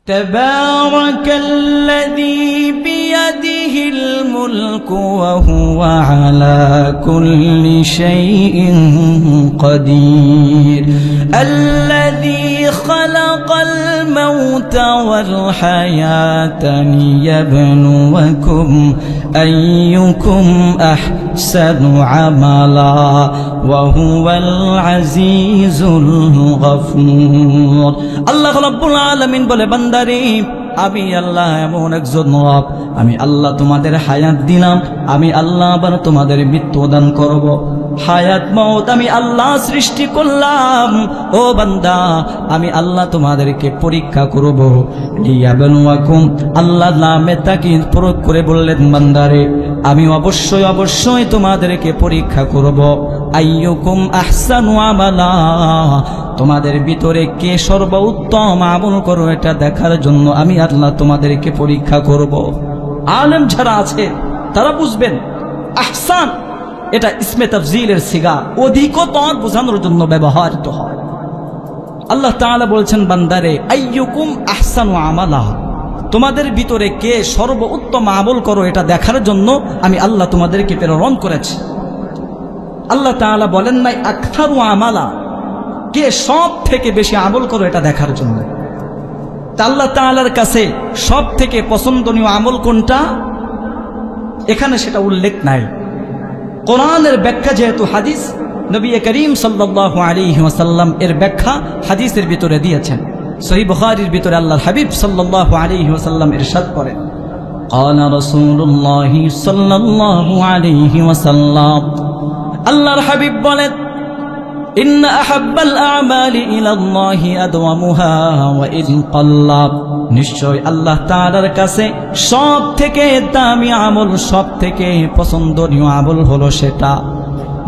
تبارك الذي بيده الملك وهو على كل شيء قدير الذي خلق الموت والحياة ليبلوكم أيكم أحسن عملا وهو العزيز الغفور الله رب العالمين বলে বান্দারে আমি আল্লাহ এমন একজন রব আমি আল্লাহ তোমাদের হায়াত দিলাম আমি আল্লাহ আবার তোমাদের মৃত্যু দান করব হায়াত মওত আমি আল্লাহ সৃষ্টি করলাম ও বান্দা আমি আল্লাহ তোমাদেরকে পরীক্ষা করব লিয়াবলুয়াকুম আল্লাহ নামে তাকিদ প্রয়োগ করে বললেন বান্দারে আমি অবশ্যই অবশ্যই তোমাদেরকে পরীক্ষা করব আইয়ুকুম আহসানু আমালা তোমাদের ভিতরে কে সর্বোত্তম আমল করো এটা দেখার জন্য আমি আল্লাহ তোমাদেরকে পরীক্ষা করব আলেম যারা আছে তারা বুঝবেন আহসান এটা ইসমে তাফজিলের সিগা অধিকতর বোঝানোর জন্য ব্যবহৃত হয় আল্লাহ তাআলা বলছেন বান্দারে আইয়ুকুম আহসানু আমালা তোমাদের ভিতরে কে সর্বোত্তম আমল করো এটা দেখার জন্য আমি আল্লাহ তোমাদেরকে প্রেরণ করেছি আল্লাহ তাআলা বলেন নাই আকথারু আমালা কে সব থেকে বেশি আমল করো এটা দেখার জন্য আল্লাহ তাআলার কাছে সব থেকে পছন্দনীয় আমল কোনটা এখানে সেটা উল্লেখ নাই কোরআনের ব্যাখ্যা যেহেতু হাদিস নবী করিম সাল্লাল্লাহু আলাইহি ওয়াসাল্লাম এর ব্যাখ্যা হাদিসের ভিতরে দিয়েছেন সহিহ বুখারীর ভিতরে আল্লাহর হাবিব সাল্লাল্লাহু আলাইহি ওয়াসাল্লাম ইরশাদ করেন قال رسول الله صلى الله عليه وسلم আল্লাহর হাবিব বলেন إن أحب الأعمال إلى الله أدومها وإن قل নিশ্চয় আল্লাহ তাআলার কাছে সব থেকে দামি আমল সব থেকে পছন্দনীয় আমল হলো সেটা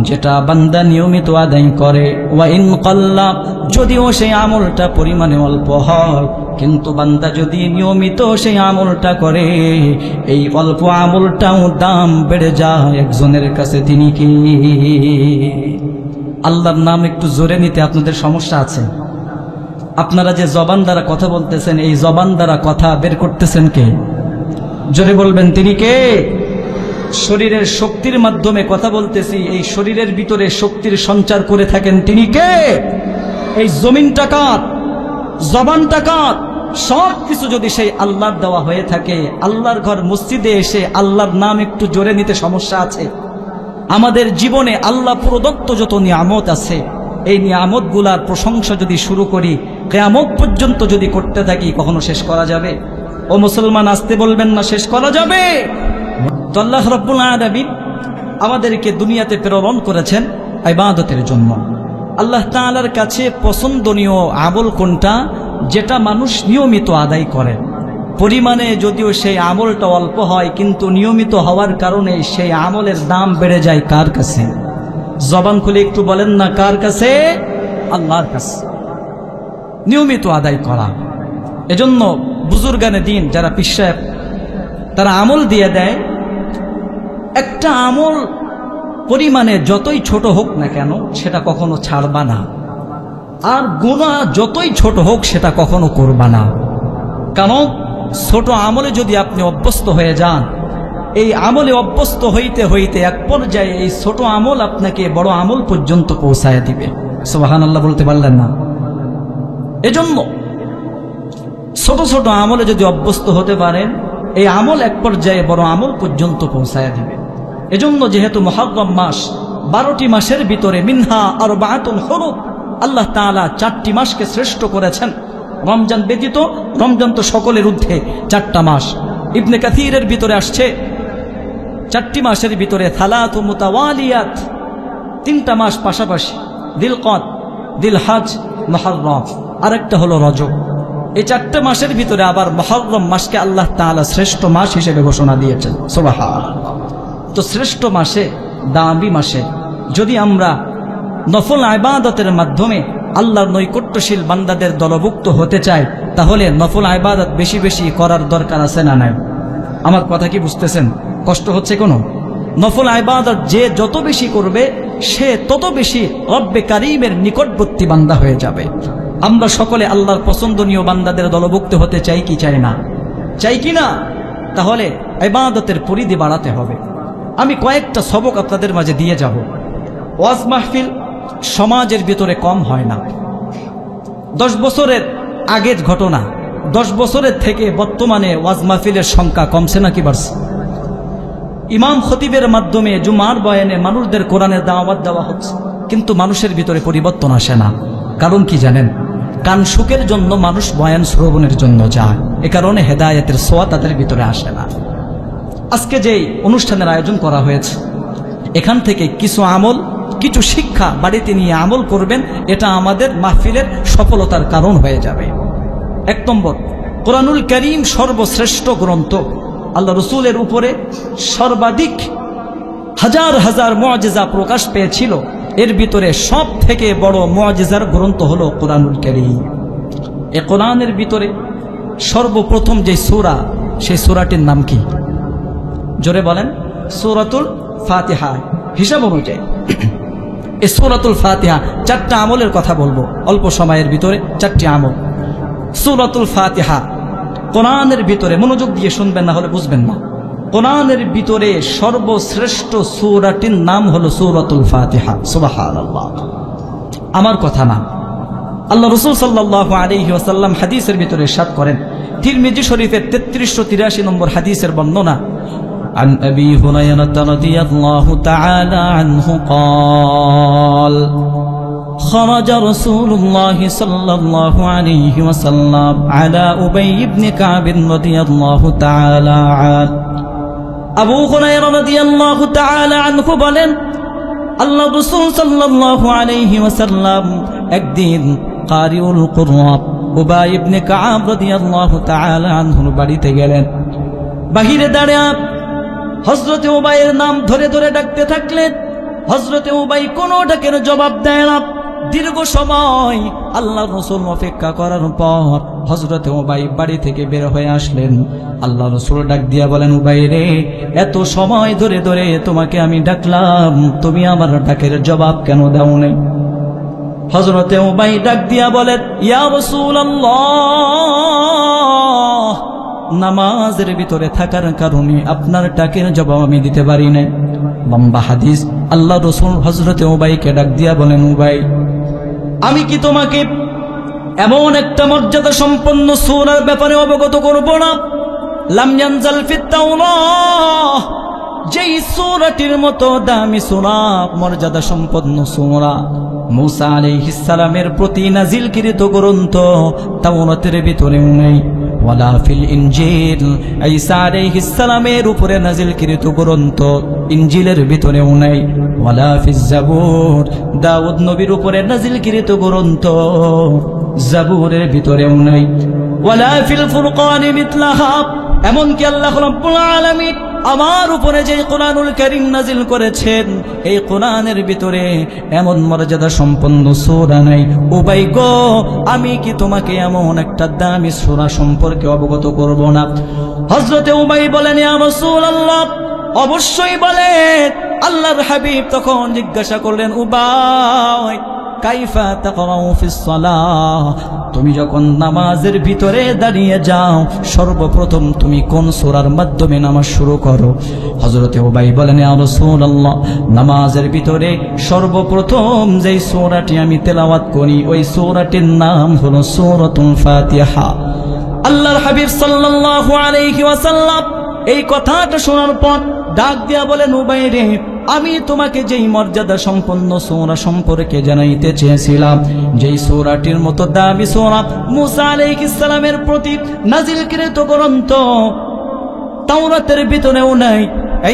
যেটা বান্দা নিয়মিত আদায় করে ওয়া ইন কাল্লা যদিও সেই আমলটা পরিমাণে অল্প হয় কিন্তু বান্দা যদি নিয়মিত সেই আমলটা করে এই অল্প আমলটাও দাম বেড়ে যায় একজনের কাছে তিনি কি আল্লাহর নাম একটু জোরে নিতে আপনাদের সমস্যা আছে আপনারা যে জবান দ্বারা কথা বলতেছেন এই জবান দ্বারা কথা বের করতেছেন কে জোরে বলবেন তিনি কে শরীরের শক্তির মাধ্যমে কথা বলতেছি এই শরীরের ভিতরে শক্তির সঞ্চার করে থাকেন তিনি কে এই জমিনটা কার জবানটা কার সব কিছু যদি সেই আল্লাহর দেওয়া হয়ে থাকে আল্লাহর ঘর মসজিদে এসে আল্লাহর নাম একটু জোরে নিতে সমস্যা আছে আমাদের জীবনে আল্লাহ প্রদত্ত যত নিয়ামত আছে এই নিয়ামতগুলার প্রশংসা যদি শুরু করি কিয়ামত পর্যন্ত যদি করতে থাকি কখনো শেষ করা যাবে ও মুসলমান আসতে বলবেন না শেষ করা যাবে তো আল্লাহ রাব্বুল আলামিন আমাদেরকে দুনিয়াতে প্রেরণ করেছেন ইবাদতের জন্য আল্লাহ তাআলার কাছে পছন্দনীয় আমল কোনটা যেটা মানুষ নিয়মিত আদায় করে পরিমাণে যদিও সেই আমলটা অল্প হয় কিন্তু নিয়মিত হওয়ার কারণে সেই আমলের দাম বেড়ে যায় কার কাছে জবান খুলে একটু বলেন না কার কাছে আল্লাহর কাছে নিয়মিত আদায় করা এজন্য বুজুর্গানে দিন যারা পীর সাহেব তারা আমল দিয়ে দেয় একটা আমল পরিমাণে যতই ছোট হোক না কেন সেটা কখনো ছাড়বা না আর গুনাহ যতই ছোট হোক সেটা কখনো করবা না কারণ ছোট আমলে যদি আপনি অভ্যস্ত হয়ে যান এই আমলে অভ্যস্ত হইতে হইতে এক পর্যায়ে এই ছোট আমল আপনাকে বড় আমল পর্যন্ত পৌঁছায় দিবে সুবহানাল্লাহ বলতে পারলেন না এজন্য ছোট ছোট আমলে যদি অভ্যস্ত হতে পারেন এই আমল এক পর্যায়ে বড় আমল পর্যন্ত পৌঁছায় দিবে এজন্য যেহেতু মুহররম মাস 12টি মাসের ভিতরে মিনহা আরবাআতুন হুরুম আল্লাহ তাআলা 4টি মাসকে শ্রেষ্ঠ করেছেন রমজান ব্যতীত রমজান তো সকলের ঊর্ধ্বে 4টা মাস ইবনে কাসিরের ভিতরে আসছে 4টি মাসের ভিতরে সালাতু মুতাওয়ালিয়াত 3টা মাস পাশাপাশি দিলকদ দিলহজ মুহররম আরেকটা হলো রজব এই 4টা মাসের ভিতরে আবার মুহররম মাসকে আল্লাহ তাআলা শ্রেষ্ঠ মাস হিসেবে ঘোষণা দিয়েছেন সুবহানাল্লাহ তো শ্রেষ্ঠ মাসে দামি মাসে যদি আমরা নফল ইবাদতের মাধ্যমে আল্লাহর নৈকট্যশীল বান্দাদের দলভুক্ত হতে চাই তাহলে নফল ইবাদত বেশি বেশি করার দরকার আছে না নাই আমার কথা কি বুঝতেছেন কষ্ট হচ্ছে কোনো নফল ইবাদত যে যত বেশি করবে সে তত বেশি রব্বে কারীমের নিকটবর্তী বান্দা হয়ে যাবে আমরা সকলে আল্লাহর পছন্দনীয় বান্দাদের দলভুক্ত হতে চাই কি চাই না? চাই কি না? তাহলে ইবাদতের পরিধি বাড়াতে হবে। আমি কয়েকটা সবক আপনাদের মাঝে দিয়ে যাব। ওয়াজ মাহফিল সমাজের ভিতরে কম হয় না। 10 বছরের আগের ঘটনা, 10 বছরের থেকে বর্তমানে ওয়াজ মাহফিলের সংখ্যা কমছে নাকি বাড়ছে? ইমাম খতিবের মাধ্যমে জুমার বয়ানে মানুষদের কোরআনের দাওয়াত দেওয়া হচ্ছে, কিন্তু মানুষের ভিতরে পরিবর্তন আসে না। কারণ কি জানেন? কান সুখের জন্য মানুষ বয়ান শ্রবণের জন্য যায়, এ কারণে হেদায়েতের ছোঁয়া তাদের ভিতরে আসে না। আজকে যে অনুষ্ঠানের আয়োজন করা হয়েছে, এখান থেকে কিছু আমল, কিছু শিক্ষা বাড়িতে নিয়ে আমল করবেন, এটা আমাদের মাহফিলের সফলতার কারণ হয়ে যাবে। 1 নম্বর, কোরআনুল কারীম সর্বশ্রেষ্ঠ গ্রন্থ। আল্লাহ রসুলের উপরে সর্বাধিক হাজার হাজার মুআজিজা প্রকাশ পেয়েছিল, এর ভিতরে সব থেকে বড় মুআজিজার গ্রন্থ হলো কোরআনুল কারীম। এই কোরআনের ভিতরে সর্বপ্রথম যে সূরা, সেই সূরাটির নাম কি? জোরে বলেন। সূরাতুল ফাতিহা। হিসাব অনুযায়ী এই সূরাতুল ফাতিহা, 4টা আমলের কথা বলবো অল্প সময়ের ভিতরে। 4টি আমল। সূরাতুল ফাতিহা কোরআনের ভিতরে, মনোযোগ দিয়ে শুনবেন, না হলে বুঝবেন না। কোরআনের ভিতরে সর্বশ্রেষ্ঠ সূরাটির নাম হলো সূরাতুল ফাতিহা। সুবহানাল্লাহ, আমার কথা না, আল্লাহ রাসূল সাল্লাল্লাহু আলাইহি ওয়াসাল্লাম হাদিসের ভিতরে ইরশাদ করেন, তিরমিজি শরীফের 3383 নম্বর হাদিসের বর্ণনা, عن أبي هريرة رضي الله تعالى عنه قال خرج رسول الله صلى الله عليه وسلم على أبي بن كعب رضي الله تعالى عنه। আবু হুরায়রা রাদিয়াল্লাহু তাআলা আনহু বলেন, আল্লাহ রাসূল সাল্লাল্লাহু আলাইহি ওয়াসাল্লাম একদিন কারিউল কুরআন উবাই ইবনে কাব রাদিয়াল্লাহু তাআলা আনহুর বাড়িতে গেলেন। বাহিরে দাঁড়িয়ে হযরতে উবাইয়ের নাম ধরে ধরে ডাকতে থাকলেন। হযরতে উবাই কোনো ডাকের জবাব দেয় না। দীর্ঘ সময় আল্লাহর রাসূল অপেক্ষা করার পর হযরতে উবাই বাড়ি থেকে বের হয়ে আসলেন। আল্লাহর রাসূল ডাক দিয়া বলেন, উবাই রে, এত সময় ধরে ধরে তোমাকে আমি ডাকলাম, তুমি আমার ডাকের জবাব কেন দাও নাই? হযরতে উবাই ডাক দিয়া বলেন, ইয়া রাসূলুল্লাহ, নামাজের ভিতরে থাকার কারণে আপনার ডাকের জবাব আমি দিতে পারি নাই। লম্বা হাদিস। আল্লাহ রাসূল হযরতে উবাইকে ডাক দিয়া বলেন, উবাই, আমি কি তোমাকে এমন একটা মর্যাদা সম্পন্ন সূরার ব্যাপারে অবগত করব না? লাম ইয়ানজাল ফিত তাওরাহ, যেই সূরাটির মতো দামি সূরা, মর্যাদা সম্পন্ন সূরা মূসা আলাইহিস সালামের প্রতি নাজিলকৃত গ্রন্থ তাওরাতের ভিতরেও নেই। ওয়ালা ফিল ইনজিল, ঈসা আলাইহিস সালামের উপরে নাজিলকৃত গ্রন্থ ইনজিলের ভিতরেও নেই। ওয়ালা ফিজ জাবুর, দাউদ নবীর উপরে নাজিলকৃত গ্রন্থ জাবুরের ভিতরেও নেই। ওয়ালা ফিল ফুরকান মিথলাহা, এমনকি আল্লাহ রাব্বুল আলামিন আমার উপরে যে কোরআনুল কারীম নাজিল করেছেন, এই কোরআনের ভিতরে এমন মর্যাদা সম্পন্ন সূরা নাই। উবাই গো, আমি কি তোমাকে এমন একটা দামি সূরা সম্পর্কে অবগত করব না? হযরতে উবাই বলেন, ইয়া রাসূলুল্লাহ, অবশ্যই বলেন। আল্লাহর হাবিব তখন জিজ্ঞাসা করলেন, উবাই, কাইফা তাকরাউ ফিস সালাহ, তুমি যখন নামাজের ভিতরে দাঁড়িয়ে যাও, সর্বপ্রথম তুমি কোন সূরার মাধ্যমে নামাজ শুরু করো? হযরতে উবাই বলেন, ইয়া রাসূলুল্লাহ, নামাজের ভিতরে সর্বপ্রথম যেই সূরাটি আমি তেলাওয়াত করি, ওই সূরাটির নাম হলো সূরাতুল ফাতিহা। আল্লাহর হাবিব সাল্লাল্লাহু আলাইহি ওয়াসাল্লাম এই কথাটা শোনার পর ডাক দিয়া বলেন, উবাই রে, আমি তোমাকে যেই মর্যাদা সম্পন্ন সূরা সম্পর্কে জানাইতে চেয়েছিলাম, যেই সূরাটির মতো দামি সূরা মূসা আলাইহিস সালামের প্রতি নাজিলকৃত গ্রন্থ তাওরাতের ভিতরেও নাই,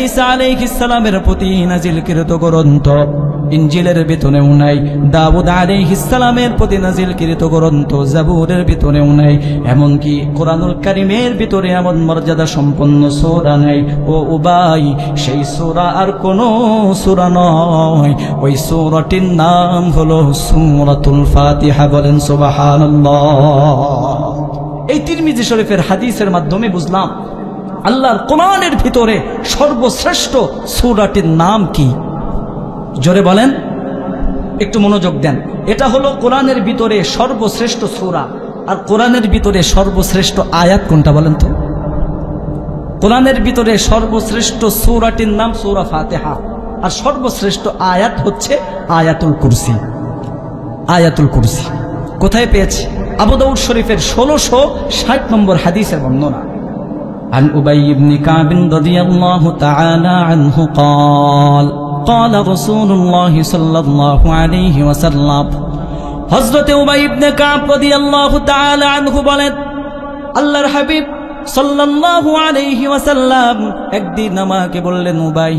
ঈসা আলাইহিস সালামের প্রতি নাজিলকৃত গ্রন্থ ইনজিলের ভিতরেও নাই, দাউদ আলাইহিস সালামের প্রতি নাজিলকৃত গ্রন্থ জাবুরের ভিতরেও নাই, এমনকি কোরআনুল কারীমের ভিতরে এমন মর্যাদা সম্পন্ন সূরা নাই। ও উবাই, সেই সূরা আর কোন সূরা নয়, ওই সূরাটির নাম হলো সূরাতুল ফাতিহা। বলেন সুবহানাল্লাহ। এই তিরমিজি শরীফের হাদিসের মাধ্যমে বুঝলাম আল্লাহর কোরআনের ভিতরে সর্বশ্রেষ্ঠ সূরাটির নাম কি। জোরে বলেন। একটু মনোযোগ দেন। এটা হলো কোরআনের ভিতরে সর্বশ্রেষ্ঠ সূরা। আর কোরআনের ভিতরে সর্বশ্রেষ্ঠ আয়াত কোনটা বলেন তো? কোরআনের ভিতরে সর্বশ্রেষ্ঠ সূরাটির নাম সূরা ফাতিহা, আর সর্বশ্রেষ্ঠ আয়াত হচ্ছে আয়াতুল কুরসি। আয়াতুল কুরসি কোথায় পেয়েছি? আবু দাউদ শরীফের 1660 নম্বর হাদিসের বর্ণনা। عن أبي بن كعب رضي الله تعالى عنه قال قال رسول الله صلى الله عليه وسلم হযরত উবাই ইবনে কাব রাদিয়াল্লাহু তাআলা আনহু বলেন, আল্লাহর হাবিব সাল্লাল্লাহু আলাইহি ওয়াসাল্লাম একদিন আমাকে বললেন, উবাই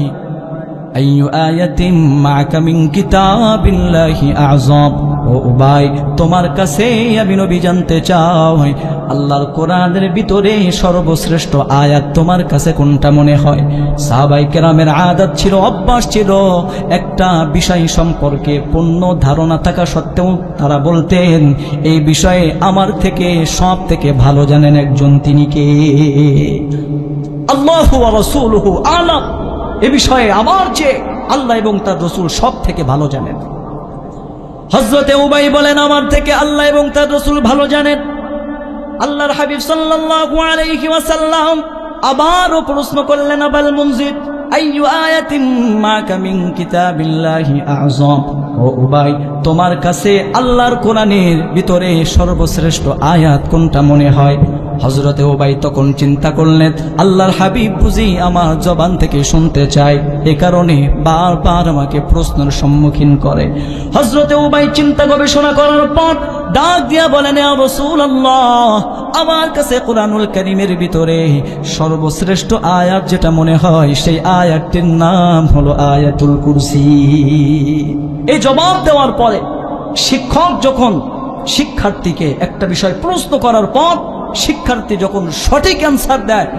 আইয়ু আয়াতিন মা'কা মিন কিতাবিল্লাহি আ'যাম। ও উবাই, তোমার কাছে আমি নবী জানতে চাই আল্লাহর কোরআনের ভিতরে সর্বশ্রেষ্ঠ আয়াত তোমার কাছে কোনটা মনে হয়? সাহাবায়ে কেরামের আদত ছিল, অভ্যাস ছিল, একটা বিষয় সম্পর্কে পূর্ণ ধারণা থাকা সত্ত্বেও তারা বলতেন এই বিষয়ে আমার থেকে সব থেকে ভালো জানেন একজন, তিনি কে? আল্লাহু ওয়া রাসূলুহু আ'লাম। এ বিষয়ে আমার চেয়ে আল্লাহ এবং তার রাসূল সব থেকে ভালো জানেন। হযরতে উবাই বলেন, আমার থেকে আল্লাহ এবং তার রাসূল ভালো জানেন। আল্লাহর হাবিব সাল্লাল্লাহু আলাইহি ওয়াসাল্লাম আবারও প্রশ্ন করলেন, আবাল মুনজির আইয়ু আয়াতিন মা'কা মিন কিতাবিল্লাহি আ'যাম। ও উবাই, তোমার কাছে আল্লাহর কোরআনের ভিতরে সর্বশ্রেষ্ঠ আয়াত কোনটা মনে হয়? হযরতে উবাই তখন চিন্তা করলেন, আল্লাহর হাবিব বুঝি আমার জবান থেকে শুনতে চায়, এ কারণে বারবার আমাকে প্রশ্নের সম্মুখীন করে। হযরতে উবাই চিন্তা গবেষণা করার পর ডাক দিয়া বলেন, ইয়া রাসূলুল্লাহ, আমার কাছে কোরআনুল কারীমের ভিতরে সর্বশ্রেষ্ঠ আয়াত যেটা মনে হয় সেই আয়াতটির নাম হলো আয়াতুল কুরসি। এই জবাব দেওয়ার পরে শিক্ষক যখন শিক্ষার্থীকে একটা বিষয় প্রশ্ন করার পর শিক্ষার্থী যখন সঠিক অ্যান্সার দেয়,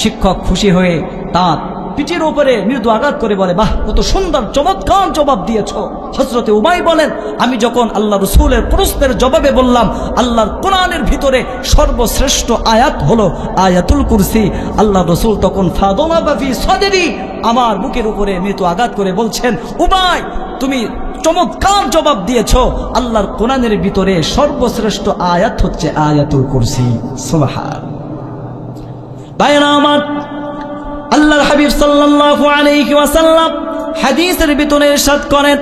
শিক্ষক খুশি হয়ে তার পিঠের উপরে মৃদু আঘাত করে বলে, বাহ, কত সুন্দর চমৎকার জবাব দিয়েছ। হযরতে উবাই বলেন, আমি যখন আল্লাহ রাসূলের প্রশ্নের জবাবে বললাম আল্লাহর কোরআনের ভিতরে সর্বশ্রেষ্ঠ আয়াত হলো আয়াতুল কুরসি, আল্লাহ রাসূল তখন ফাদারাবা ফি সাদরি, আমার বুকের উপরে মৃদু আঘাত করে বলছেন, উবাই, তুমি চমৎকার জবাব দিয়েছ। আল্লাহর কোরআনের ভিতরে সর্বশ্রেষ্ঠ আয়াত হচ্ছে আয়াতুল কুরসি। সুবহান। ভাইরা আমার, আল্লাহর হাবিব সাল্লাল্লাহু আলাইহি ওয়াসাল্লাম হাদিসের ভিতরে ইরশাদ করেন,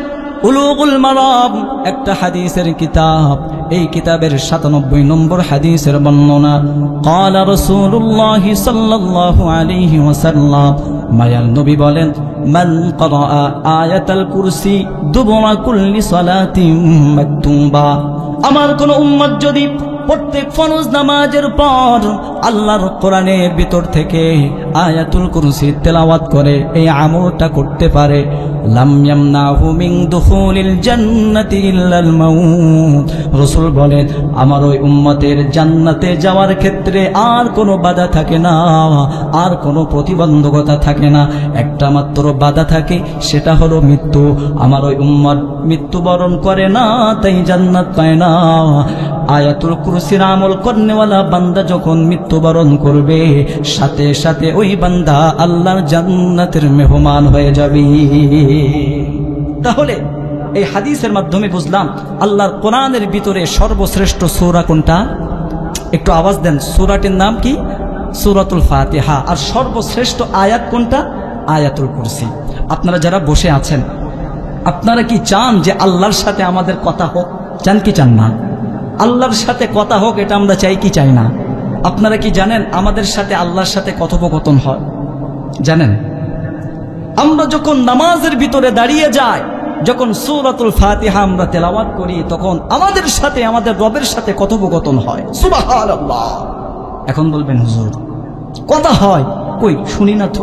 উলুগুল মারাম একটা হাদিসের কিতাব, এই কিতাবের 97 নম্বর হাদিসের বর্ণনা। ক্বালা রাসূলুল্লাহ সাল্লাল্লাহু আলাইহি ওয়াসাল্লাম, মায়ার নবী বলেন, মান ক্বারা আয়াতাল কুরসি দুবুরা কুল্লি সালাতিন মাকতুবা, আমার কোন উম্মত যদি প্রত্যেক ফরজ নামাজের পর আল্লাহর কোরআনের ভিতর থেকে আয়াতুল কুরসি তেলাওয়াত করে, এই আমলটা করতে পারে, লাম ইয়ামনাহু মিন দুখুলিল জান্নাতি ইল্লাল মাউত। রাসূল বলেন, আমার ওই উম্মতের জান্নাতে যাওয়ার ক্ষেত্রে আর কোনো বাধা থাকে না, আর কোনো প্রতিবন্ধকতা থাকে না, একটা মাত্র বাধা থাকে, সেটা হলো মৃত্যু। আমার ওই উম্মত মৃত্যুবরণ করে না, তাই জান্নাত পায় না। আয়াতুল কুরসির আমল করনেওয়ালা বান্দা যখন মৃত্যুবরণ করবে, সাথে সাথে ওই বান্দা আল্লাহর জান্নাতের মেহমান হয়ে যাবে। তাহলে এই হাদিসের মাধ্যমে বুঝলাম আল্লাহর কোরআনের ভিতরে সর্বশ্রেষ্ঠ সূরা কোনটা? একটু আওয়াজ দেন। সূরাটির নাম কি? সূরাতুল ফাতিহা। আর সর্বশ্রেষ্ঠ আয়াত কোনটা? আয়াতুল কুরসি। আপনারা যারা বসে আছেন, আপনারা কি চান যে আল্লাহর সাথে আমাদের কথা হোক? চান কি চান না? আল্লাহর সাথে কথা হোক, এটা আমরা চাই কি চাই না? আপনারা কি জানেন আমাদের সাথে আল্লাহর সাথে কথোপকথন হয়? জানেন? আমরা যখন নামাজের ভিতরে দাঁড়িয়ে যাই, যখন সূরাতুল ফাতিহা আমরা তেলাওয়াত করি, তখন আমাদের সাথে আমাদের রবের সাথে কথোপকথন হয়। সুবহানাল্লাহ। এখন বলবেন, হুজুর কথা হয় কই? শুনি না তো।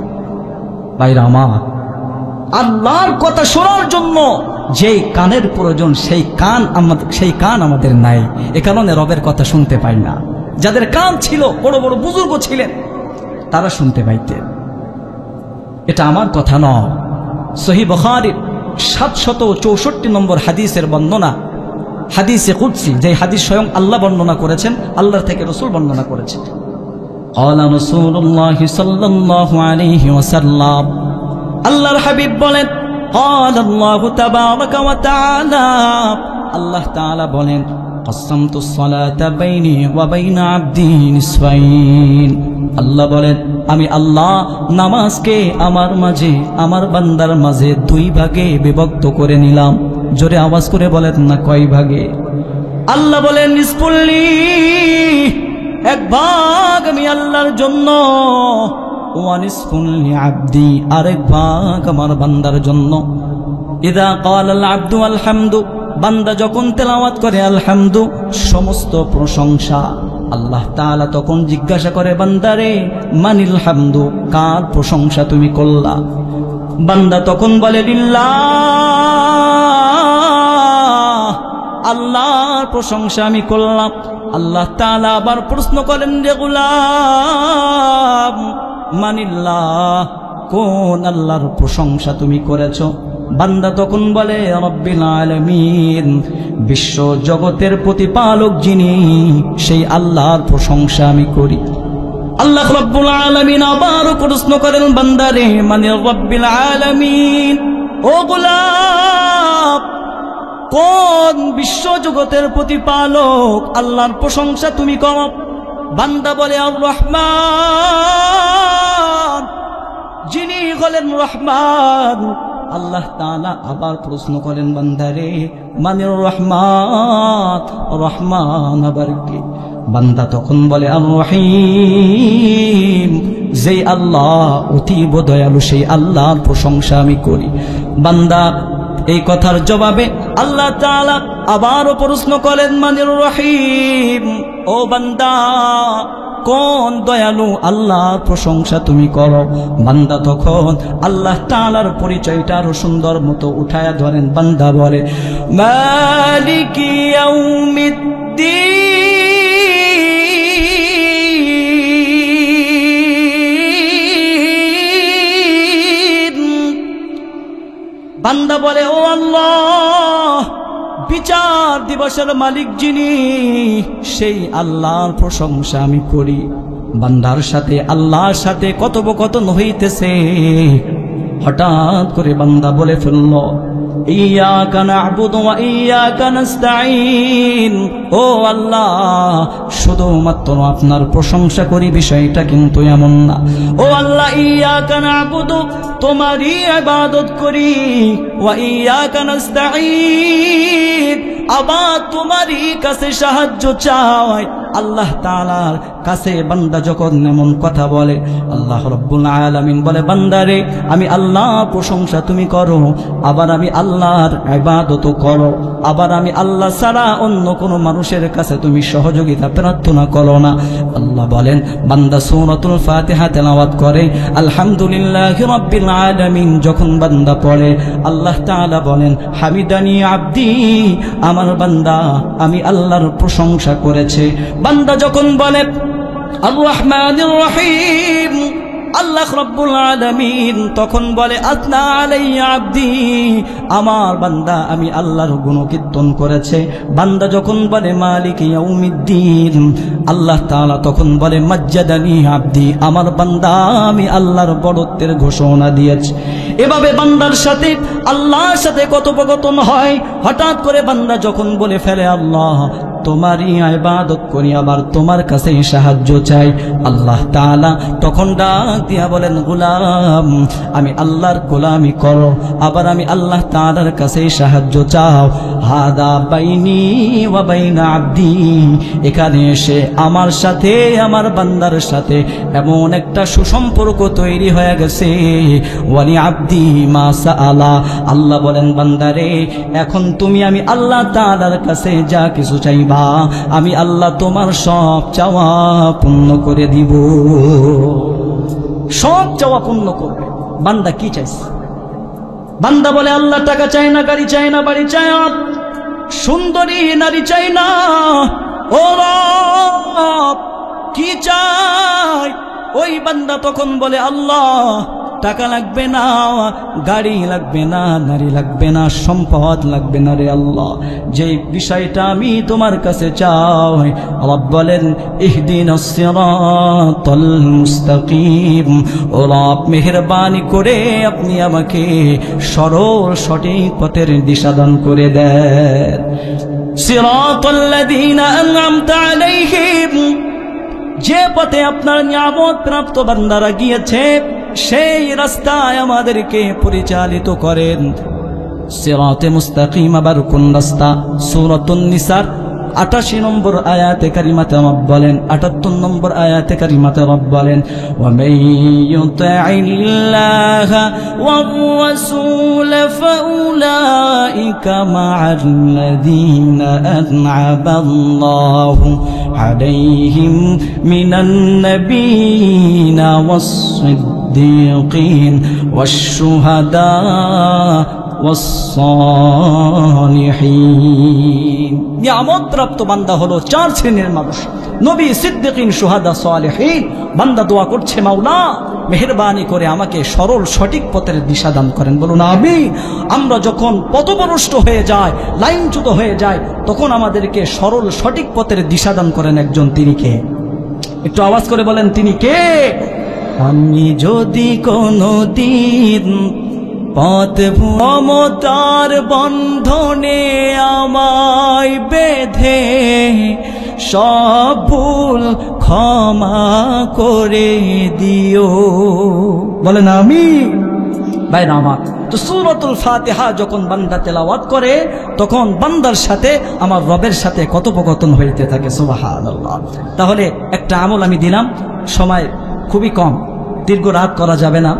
ভাইরা আমার, আল্লাহর কথা শোনার জন্য যেই কানের প্রয়োজন সেই কান আমাদের নাই, এ কারণে রবের কথা শুনতে পাই না। যাদের কান ছিল, বড় বড় বুজুর্গ ছিলেন, তারা শুনতে পাইতেন। এটা আমার কথা নয়, সহিহ বুখারীর 764 নম্বর হাদিসের বর্ণনা, হাদিসে কুদসি, যে হাদিস স্বয়ং আল্লাহ বর্ণনা করেছেন, আল্লাহর থেকে রাসূল বর্ণনা করেছেন। ক্বালা রাসূলুল্লাহ সাল্লাল্লাহু আলাইহি ওয়াসাল্লাম, আল্লাহর হাবিব বলেন, قال الله تبارك وتعالى আল্লাহ তাআলা বলেন قسمت الصلاة بيني وبين عبدي نصفين আল্লাহ বলেন আমি আল্লাহ নামাজকে আমার মাঝে আমার বান্দার মাঝে দুই ভাগে বিভক্ত করে নিলাম। জোরে আওয়াজ করে বলেন না কয় ভাগে? আল্লাহ বলেন নিসফুল্লি, এক ভাগ আমি আল্লাহর জন্য, ওয়া নিসফুল্লি আবদি, আরেক ভাগ আমার বান্দার জন্য। ইযা ক্বালাল আবদু আলহামদু, বান্দা যখন তেলাওয়াত করে আলহামদু, সমস্ত প্রশংসা, আল্লাহ তাআলা তখন জিজ্ঞাসা করে বান্দারে মানিল হামদু, কার প্রশংসা তুমি করলা? বান্দা তখন বলে লিল্লাহ, আল্লাহর প্রশংসা আমি করলাম। আল্লাহ তাআলা আবার প্রশ্ন করেন রে গোলাম মানিল্লাহ, কোন আল্লাহর প্রশংসা তুমি করেছো? বান্দা তখন বলে রব্বিল আলামিন, বিশ্ব জগতের প্রতিপালক যিনি, সেই আল্লাহর প্রশংসা আমি করি। আল্লাহ রব্বুল আলামিন আবারও প্রশ্ন করেন বান্দারে মানে রব্বিল আলামিন, ও গোলাম কোন বিশ্ব জগতের প্রতিপালক আল্লাহর প্রশংসা তুমি করো? বান্দা বলে আর রহমান, যিনি হলেন রহমান। আল্লাহ তাআলা আবার প্রশ্ন করেন বান্দারে মানে রহমান, রহমান আবার কি? বান্দা তখন বলে আর রহিম, যেই আল্লাহ অতীব দয়ালু সেই আল্লাহর প্রশংসা আমি করি। বান্দা এই কথার জবাবে আল্লাহ তাআলা আবারও প্রশ্ন করেন মানে রহিম, ও বান্দা কোন দয়ালু আল্লাহর প্রশংসা তুমি করো? বান্দা তখন আল্লাহ তাআলার পরিচয়টা আরো সুন্দর মতো উঠায়া ধরেন। বান্দা বলে মালিকি ইয়াউমিদ্দিন। বান্দা বলে ও আল্লাহ, বিচার দিবসের মালিক যিনি, সেই আল্লাহর প্রশংসা আমি করি। বান্দার সাথে আল্লাহর সাথে কথোপকথন হইতেছে, হঠাৎ করে বান্দা বলে ফেলল ইয়াকা না'বুদু ওয়া ইয়াকা নাস্তাঈন, ও আল্লাহ শুধুমাত্র আপনার প্রশংসা করি বিষয়টা কিন্তু এমন না। ও আল্লাহ ইয়াকা না'বুদু, তোমারই ইবাদত করি, ওয়া ইয়াকা নাস্তাঈন, আবার তোমারই কাছে সাহায্য চাই। আল্লাহ তাআলার কাছে বান্দা যখন এমন কথা বলে, আল্লাহ রাব্বুল আলামিন বলে বান্দারে আমি আল্লাহ প্রশংসা তুমি করো, আবার আমি আল্লাহর ইবাদত করো, আবার আমি আল্লাহ ছাড়া অন্য কোনো মানুষের কাছে তুমি সহযোগিতা প্রার্থনা করো না। আল্লাহ বলেন বান্দা সূরাতুল ফাতিহা তেলাওয়াত করে আলহামদুলিল্লাহি রাব্বিল আলামিন যখন বান্দা পড়ে, আল্লাহ তাআলা বলেন হামিদানি আব্দি, আমার বান্দা আমি আল্লাহর প্রশংসা করেছে। বান্দা যখন বলে আর রহমানির রহিম, আল্লাহ রাব্বুল আলামিন তখন বলে আতনা আলাইয়া আব্দি, আমার বান্দা আমি আল্লাহর গুণকীর্তন করেছে। বান্দা যখন বলে মালিক ইয়াউমিদ্দিন, আল্লাহ তাআলা তখন বলে মাজ্জাদানি আব্দি, আমার বান্দা আমি আল্লাহর বড়ত্বের ঘোষণা দিয়েছি। এভাবে বান্দার সাথে আল্লাহর সাথে কথোপকথন হয়। হঠাৎ করে বান্দা যখন বলে ফেলে আল্লাহ তোমারই ইবাদত করি, আবার তোমার কাছে সাহায্য চাই, আল্লাহ তাআলা তখন ডাক দিয়া বলেন গোলাম আমি আল্লাহর গোলামি করো, আবার আমি আল্লাহ তাআলার কাছে সাহায্য চাও। হাদা বাইনি ওয়া বাইনা আব্দি, এখানে এসে আমার সাথে আমার বান্দার সাথে এমন একটা সুসম্পর্ক তৈরি হয়ে গেছে। ওয়ালি আব্দি মা সাআলা, আল্লাহ বলেন বান্দারে এখন তুমি আমি আল্লাহ তাআলার কাছে যা কিছু চাইবা আমি আল্লাহ তোমার সব চাওয়া পূর্ণ করে দিব, সব চাওয়া পূর্ণ করবে। বান্দা কি চাইছে? বান্দা বলে আল্লাহ টাকা চাই না, গাড়ি চাই না, বাড়ি চাই না, সুন্দরী নারী চাই না, ও রব কি চাই? ওই বান্দা তখন বলে আল্লাহ টাকা লাগবে না, গাড়ি লাগবে না, নারী লাগবে না, সম্পদ লাগবে না রে আল্লাহ, যে বিষয়টা আমি তোমার কাছে চাই। আল্লাহ বলেন ইহদিনাস সিরাতাল মুস্তাকিম, ও রব মেহেরবানি করে আপনি আমাকে সরল সঠিক পথের দিশা দান করে দেন। সিরাতাল্লাযীনা আন'আমতা আলাইহিম, যে পথে আপনার নিয়ামত প্রাপ্ত বান্দারা গিয়েছে সেই রাস্তায় আমাদেরকে পরিচালিত করেন। সিরাতে মুস্তাকিম আবার কোন রাস্তা? সূরাতুন নিসার 88 নম্বর আয়াতে কারিমাতে রব বলেন, 78 নম্বর আয়াতে কারিমাতে রব বলেন ওয়া মান ইউতি'ইল্লাহা ওয়ার রাসূল ফাউলাইকা মা'আল্লাযীনা আন'আমাল্লাহু আলাইহিম মিনান নাবিয়্যিনা ওয়াস-সিদ্দীকিন ওয়াশ-শুহাদা ওয়াস-সালিহিন। নিয়ামত প্রাপ্ত বান্দা হলো 4 শ্রেণীর মানুষ, নবী, সিদ্দিকিন, শুহাদা, সালিহিন। বান্দা দোয়া করছে মাওলা মেহেরবানি করে আমাকে সরল সঠিক পথের দিশা দান করেন, বলুন আমিন। আমরা যখন পথভ্রষ্ট হয়ে যায়, লাইনচ্যুত হয়ে যায়, তখন আমাদেরকে সরল সঠিক পথের দিশা দান করেন একজন, তিনি কে? একটু আওয়াজ করে বলেন তিনি কে? আমি যদি কোনদিন পথ মমতার বন্ধনে আমায় বেঁধে সব ভুল ক্ষমা করে দিও, বলেন আমিন। ভাইরা আমার, তো সূরাতুল ফাতিহা যখন বান্দা তেলাওয়াত করে তখন বান্দার সাথে আমার রবের সাথে কথোপকথন হইতে থাকে। সুবহানাল্লাহ। তাহলে একটা আমল আমি দিলাম, সময় খুবই কম, দীর্ঘ রাত করা যাবে না।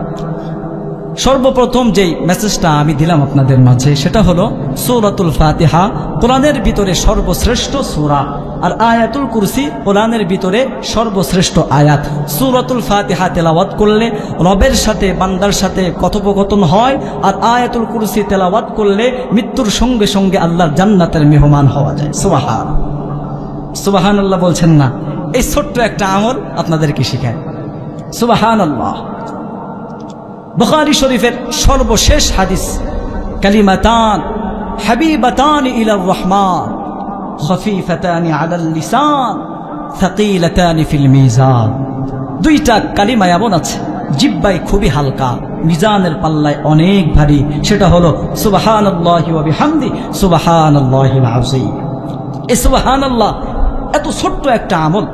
সর্বপ্রথম যেই মেসেজটা আমি দিলাম আপনাদের মাঝে সেটা হলো সূরাতুল ফাতিহা কোরআনের ভিতরে সর্বশ্রেষ্ঠ সূরা, আর আয়াতুল কুরসি কোরআনের ভিতরে সর্বশ্রেষ্ঠ আয়াত। সূরাতুল ফাতিহা তেলাওয়াত করলে রবের সাথে বান্দার সাথে কথোপকথন হয়, আর আয়াতুল কুরসি তেলাওয়াত করলে মৃত্যুর সঙ্গে সঙ্গে আল্লাহর জান্নাতের মেহমান হওয়া যায়। সুবহানাল্লাহ বলছেন না? এই ছোট্ট একটা আমল আপনাদেরকে শেখায়। সুবহানাল্লাহ। বুখারী শরীফের সর্বশেষ হাদিস, কালিমাতান হাবিবাতান ইলার রহমান খফিফাতান আলাল লিসান থাকিলাতান ফিল মিজান। দুইটা কালিমা এমন আছে জিহ্বায় খুবই হালকা, মিজানের পাল্লায় অনেক ভারী, সেটা হলো সুবহানাল্লাহি ওয়া বিহামদি সুবহানাল্লাহিল আযীম। এই সুবহানাল্লাহ এত ছোট্ট একটা আমল,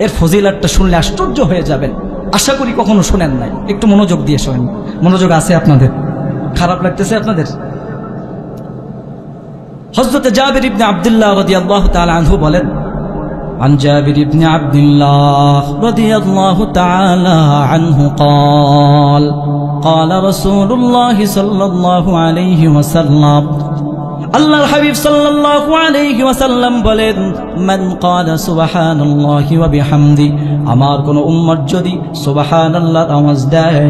এর ফজিলতটা শুনলে আশ্চর্য হয়ে যাবেন। আশা করি কখনো শোনেন নাই, একটু মনোযোগ দিয়ে শোনেন। মনোযোগ আছে আপনাদের? খারাপ লাগতেছে আপনাদের? হযরত জাবির ইবনে আব্দুল্লাহ রাদিয়াল্লাহু তাআলা আনহু বলেন, عن جابر بن عبد الله رضي الله تعالى عنه قال قال رسول الله صلى الله عليه وسلم, আল্লাহর হাবিব সাল্লাল্লাহু আলাইহি ওয়াসাল্লাম বলেন, মান ক্বালা সুবহানাল্লাহি ওয়া বিহামদি, আমার কোন উম্মত যদি সুবহানাল্লাহর আওয়াজ দেয়,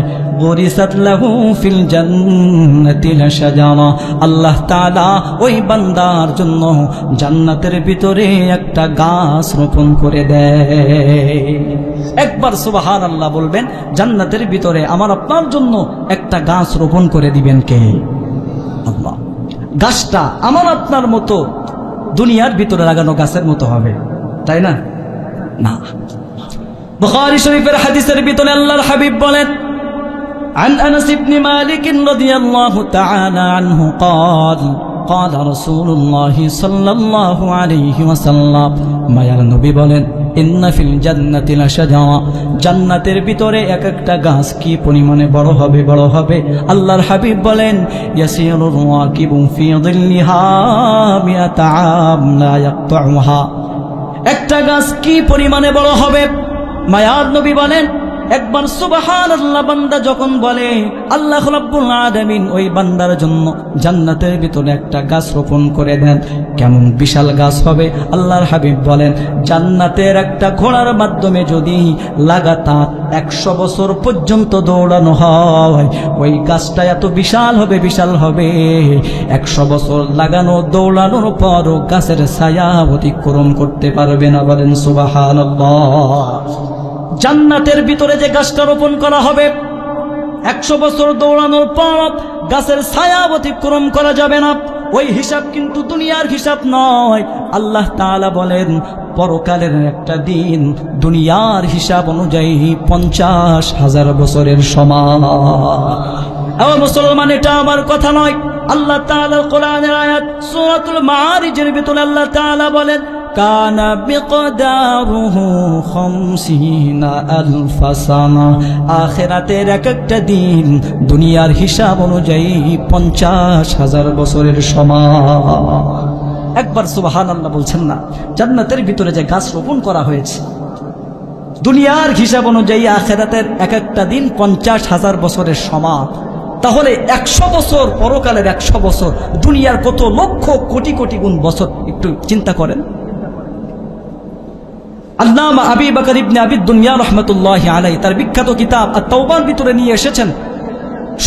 গুরিসাত লাহু ফিল জান্নাতি লাশাজারা, আল্লাহ তাআলা ওই বান্দার জন্য জান্নাতের ভিতরে একটা গাছ রোপণ করে দেয়। একবার সুবহানাল্লাহ বলবেন, জান্নাতের ভিতরে আমার আপনার জন্য একটা গাছ রোপণ করে দিবেন কে? আল্লাহ। গাছটা আমার আপনার মতো দুনিয়ার ভিতরে লাগানো গাছের মতো হবে, তাই না? না। বুখারী শরীফের হাদিসের ভিতরে আল্লাহর হাবিব বলেন, عن أنس بن مالك رضي الله تعالى عنه قال قال رسول الله صلى الله عليه وسلم, মায়ার নবী বলেন, ইন্না ফিল জান্নাতি লাশাজারা, জান্নাতের ভিতরে এক একটা গাছ কি পরিমাণে বড় হবে, বড় হবে। আল্লাহর হাবিব বলেন, ইয়াসিরুর রাকিবু ফি যিল্লিহা মিআতা আম লা ইয়াকতাউহা, একটা গাছ কি পরিমাণে বড় হবে। মায়ার নবী বলেন, একবার সুবহানাল্লাহ বান্দা যখন বলে, আল্লাহ রাব্বুল আলামিন ওই বান্দার জন্য জান্নাতের ভিতরে একটা গাছ রোপণ করে দেন। কেমন বিশাল গাছ হবে? আল্লাহর হাবিব বলেন, জান্নাতের একটা ঘোড়ার মাধ্যমে যদি লাগাতার 100 বছর পর্যন্ত দৌড়ানো হয়, ওই গাছটা এত বিশাল হবে, বিশাল হবে, 100 বছর লাগানো দৌড়ানোর পরও গাছের ছায়া অতিক্রম করতে পারবে না। বলেন সুবহানাল্লাহ। জান্নাতের ভিতরে যে গাছটা রোপণ করা হবে, 100 বছর দৌড়ানোর পর গাছের ছায়া অতিক্রম করা যাবে না। ওই হিসাব কিন্তু দুনিয়ার হিসাব নয়। আল্লাহ তাআলা বলেন পরকালের একটা দিন দুনিয়ার হিসাব অনুযায়ী 50,000 বছরের সমান। ও মুসলমান, এটা আমার কথা নয়, আল্লাহ তাআলার কোরআনের আয়াত সূরাতুল মাআরিজের ভিতরে আল্লাহ তাআলা বলেন কানা বিকদারুহু 50,000 সানা। আখিরাতের এক একটা দিন দুনিয়ার হিসাব অনুযায়ী 50,000 বছরের সমান। একবার সুবহানাল্লাহ বলছেন না? জান্নাতের ভিতরে যে গাছ রোপণ করা হয়েছে দুনিয়ার হিসাব অনুযায়ী আখিরাতের এক একটা দিন 50,000 বছরের সমান। তাহলে 100 বছর পরকালের 100 বছর দুনিয়ার কত লক্ষ কোটি কোটি গুণ বছর, একটু চিন্তা করেন। আল্লামা আবু বকর ইবনে আবি দুনিয়া রাহমাতুল্লাহি আলাইহি তার বিখ্যাত কিতাব আত-তাওবার ভিতরে নিয়ে এসেছেন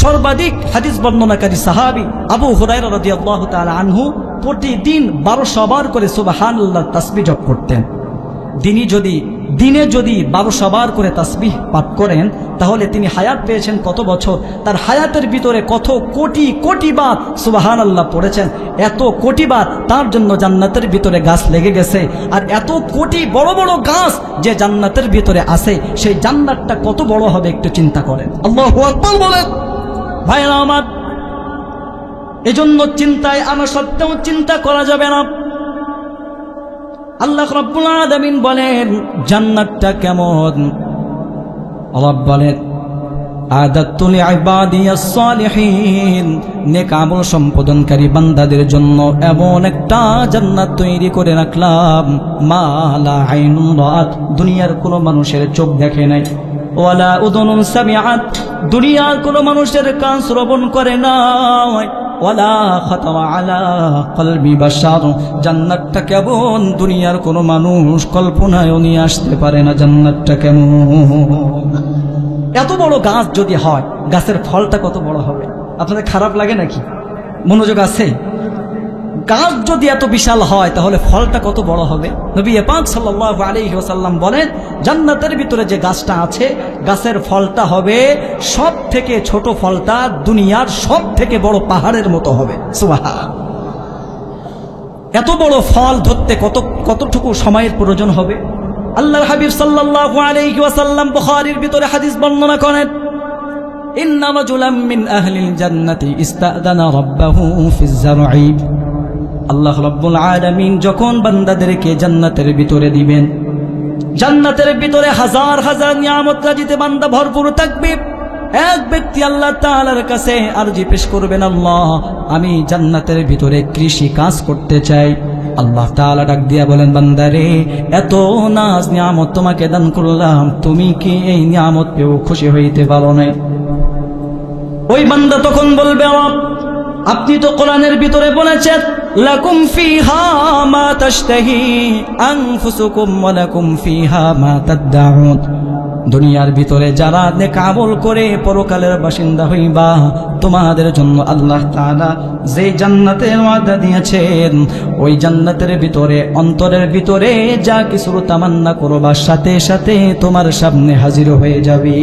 সর্বাধিক হাদিস বর্ণনাকারী সাহাবী আবু হুরায়রা রাদিয়াল্লাহু তাআলা আনহু প্রতিদিন 1200 বার করে সুবহানাল্লাহ তাসবিহ জপ করতেন। দিনে যদি 1200 বার করে তাসবিহ পাঠ করেন তাহলে তিনি হায়াত পেয়েছেন কত বছর? তার হায়াতের ভিতরে কত কোটি কোটি বার সুবহানাল্লাহ পড়েছেন। এত কোটি বার তার জন্য জান্নাতের ভিতরে গাছ লেগে গেছে। আর এত কোটি বড় বড় গাছ যে জান্নাতের ভিতরে আছে, সেই জান্নাতটা কত বড় হবে একটু চিন্তা করেন। আল্লাহু আকবার বলেন। ভাইরা আমার, এজন্য চিন্তায় আনা সত্ত্বেও চিন্তা করা যাবে না। আল্লাহ রাব্বুল আলামিন বলেন জান্নাতটা কেমন? আল্লাহ বলেন আদাতু লিইবাদিয়াস সালিহিন, নেক আমল সম্পাদনকারী বান্দাদের জন্য এমন একটা জান্নাত তৈরি করে রাখলাম মা লা আইনুন রাআত, দুনিয়ার কোনো মানুষের চোখ দেখে নাই, ওয়ালা উযুনুন সামিআত, দুনিয়ার কোনো মানুষের কান শ্রবণ করে নাই, ওয়ালা খাতারা আলা কলবি বাশার, জান্নাতটা কেমন দুনিয়ার কোনো মানুষ কল্পনায়ও নিয়ে আসতে পারে না জান্নাতটা কেমন। এত বড় গাছ যদি হয়, গাছের ফলটা কত বড় হবে? আপনাদের খারাপ লাগে নাকি? মনোযোগ আছে? গাছ যদি এত বিশাল হয় তাহলে ফলটা কত বড় হবে? নবী পাক সাল্লাল্লাহু আলাইহি ওয়াসাল্লাম বলেন জান্নাতের ভিতরে যে গাছটা আছে, গাছের ফলটা হবে সব থেকে ছোট ফলটা দুনিয়ার সব থেকে বড় পাহাড়ের মতো হবে। সুবহান। এত বড় ফল ধরতে কতটুকু সময়ের প্রয়োজন হবে? আল্লাহর হাবিব সাল্লাল্লাহু আলাইহি ওয়াসাল্লাম বুখারীর ভিতরে হাদিস বর্ণনা করেন ইন্না রাজুলাম মিন আহলিল জান্নাতি ইস্তাদানা রাব্বাহু ফিজ জারঈ, আল্লাহ রাব্বুল আলামিন যখন বান্দাদেরকে জান্নাতের ভিতরে দিবেন, জান্নাতের ভিতরে হাজার হাজার নিয়ামত রাজিতে বান্দা ভরপুর থাকবে, এক ব্যক্তি আল্লাহ তাআলার কাছে আরজি পেশ করবেন, আল্লাহ আমি জান্নাতের ভিতরে কৃষি কাজ করতে চাই। আল্লাহ তাআলা ডাক দিয়া বলেন, বান্দারে এত নাজ নিয়ামত তোমাকে দান করলাম, তুমি কি এই নিয়ামত পেয়েও খুশি হইতে পারো না? ওই বান্দা তখন বলবে, আপনি তো কোরআনের ভিতরে বলেছেন লাকুম ফিহা মা তাশতাহি আনফুসুকুম ওয়া লাকুম ফিহা মা তাদউন, দুনিয়ার ভিতরে যারা নেক আমল করে পরকালের বাসিন্দা হইবা, তোমাদের জন্য আল্লাহ তাআলা যে জান্নাতের ওয়াদা দিয়েছেন, ওই জান্নাতের ভিতরে অন্তরের ভিতরে যা কিছু তামান্না করবা সাথে সাথে তোমার সামনে হাজির হয়ে যাবে।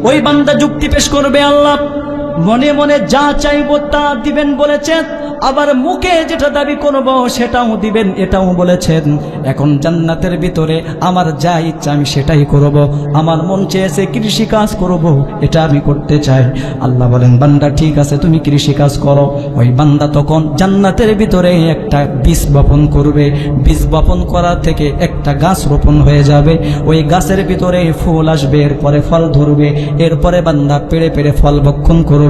ওই বান্দা যুক্তি পেশ করবে, আল্লাহ মনে মনে যা চাইবো তা দিবেন বলেছেন, আবার মুখে যেটা দাবি করব সেটাও দিবেন এটাও বলেছেন। এখন জান্নাতের ভিতরে আমার যা ইচ্ছা আমি সেটাই করব, আমার মন চেয়েছে কৃষি কাজ করব, এটা আমি করতে চাই। আল্লাহ বলেন, বান্দা ঠিক আছে তুমি কৃষি কাজ করো। ওই বান্দা তখন জান্নাতের ভিতরে একটা বীজ বপন করবে, বীজ বপন করা থেকে একটা গাছ রোপণ হয়ে যাবে, ওই গাছের ভিতরে ফুল আসবে, এরপরে ফল ধরবে, এরপরে বান্দা পেড়ে পেড়ে ফল ভক্ষণ করবে।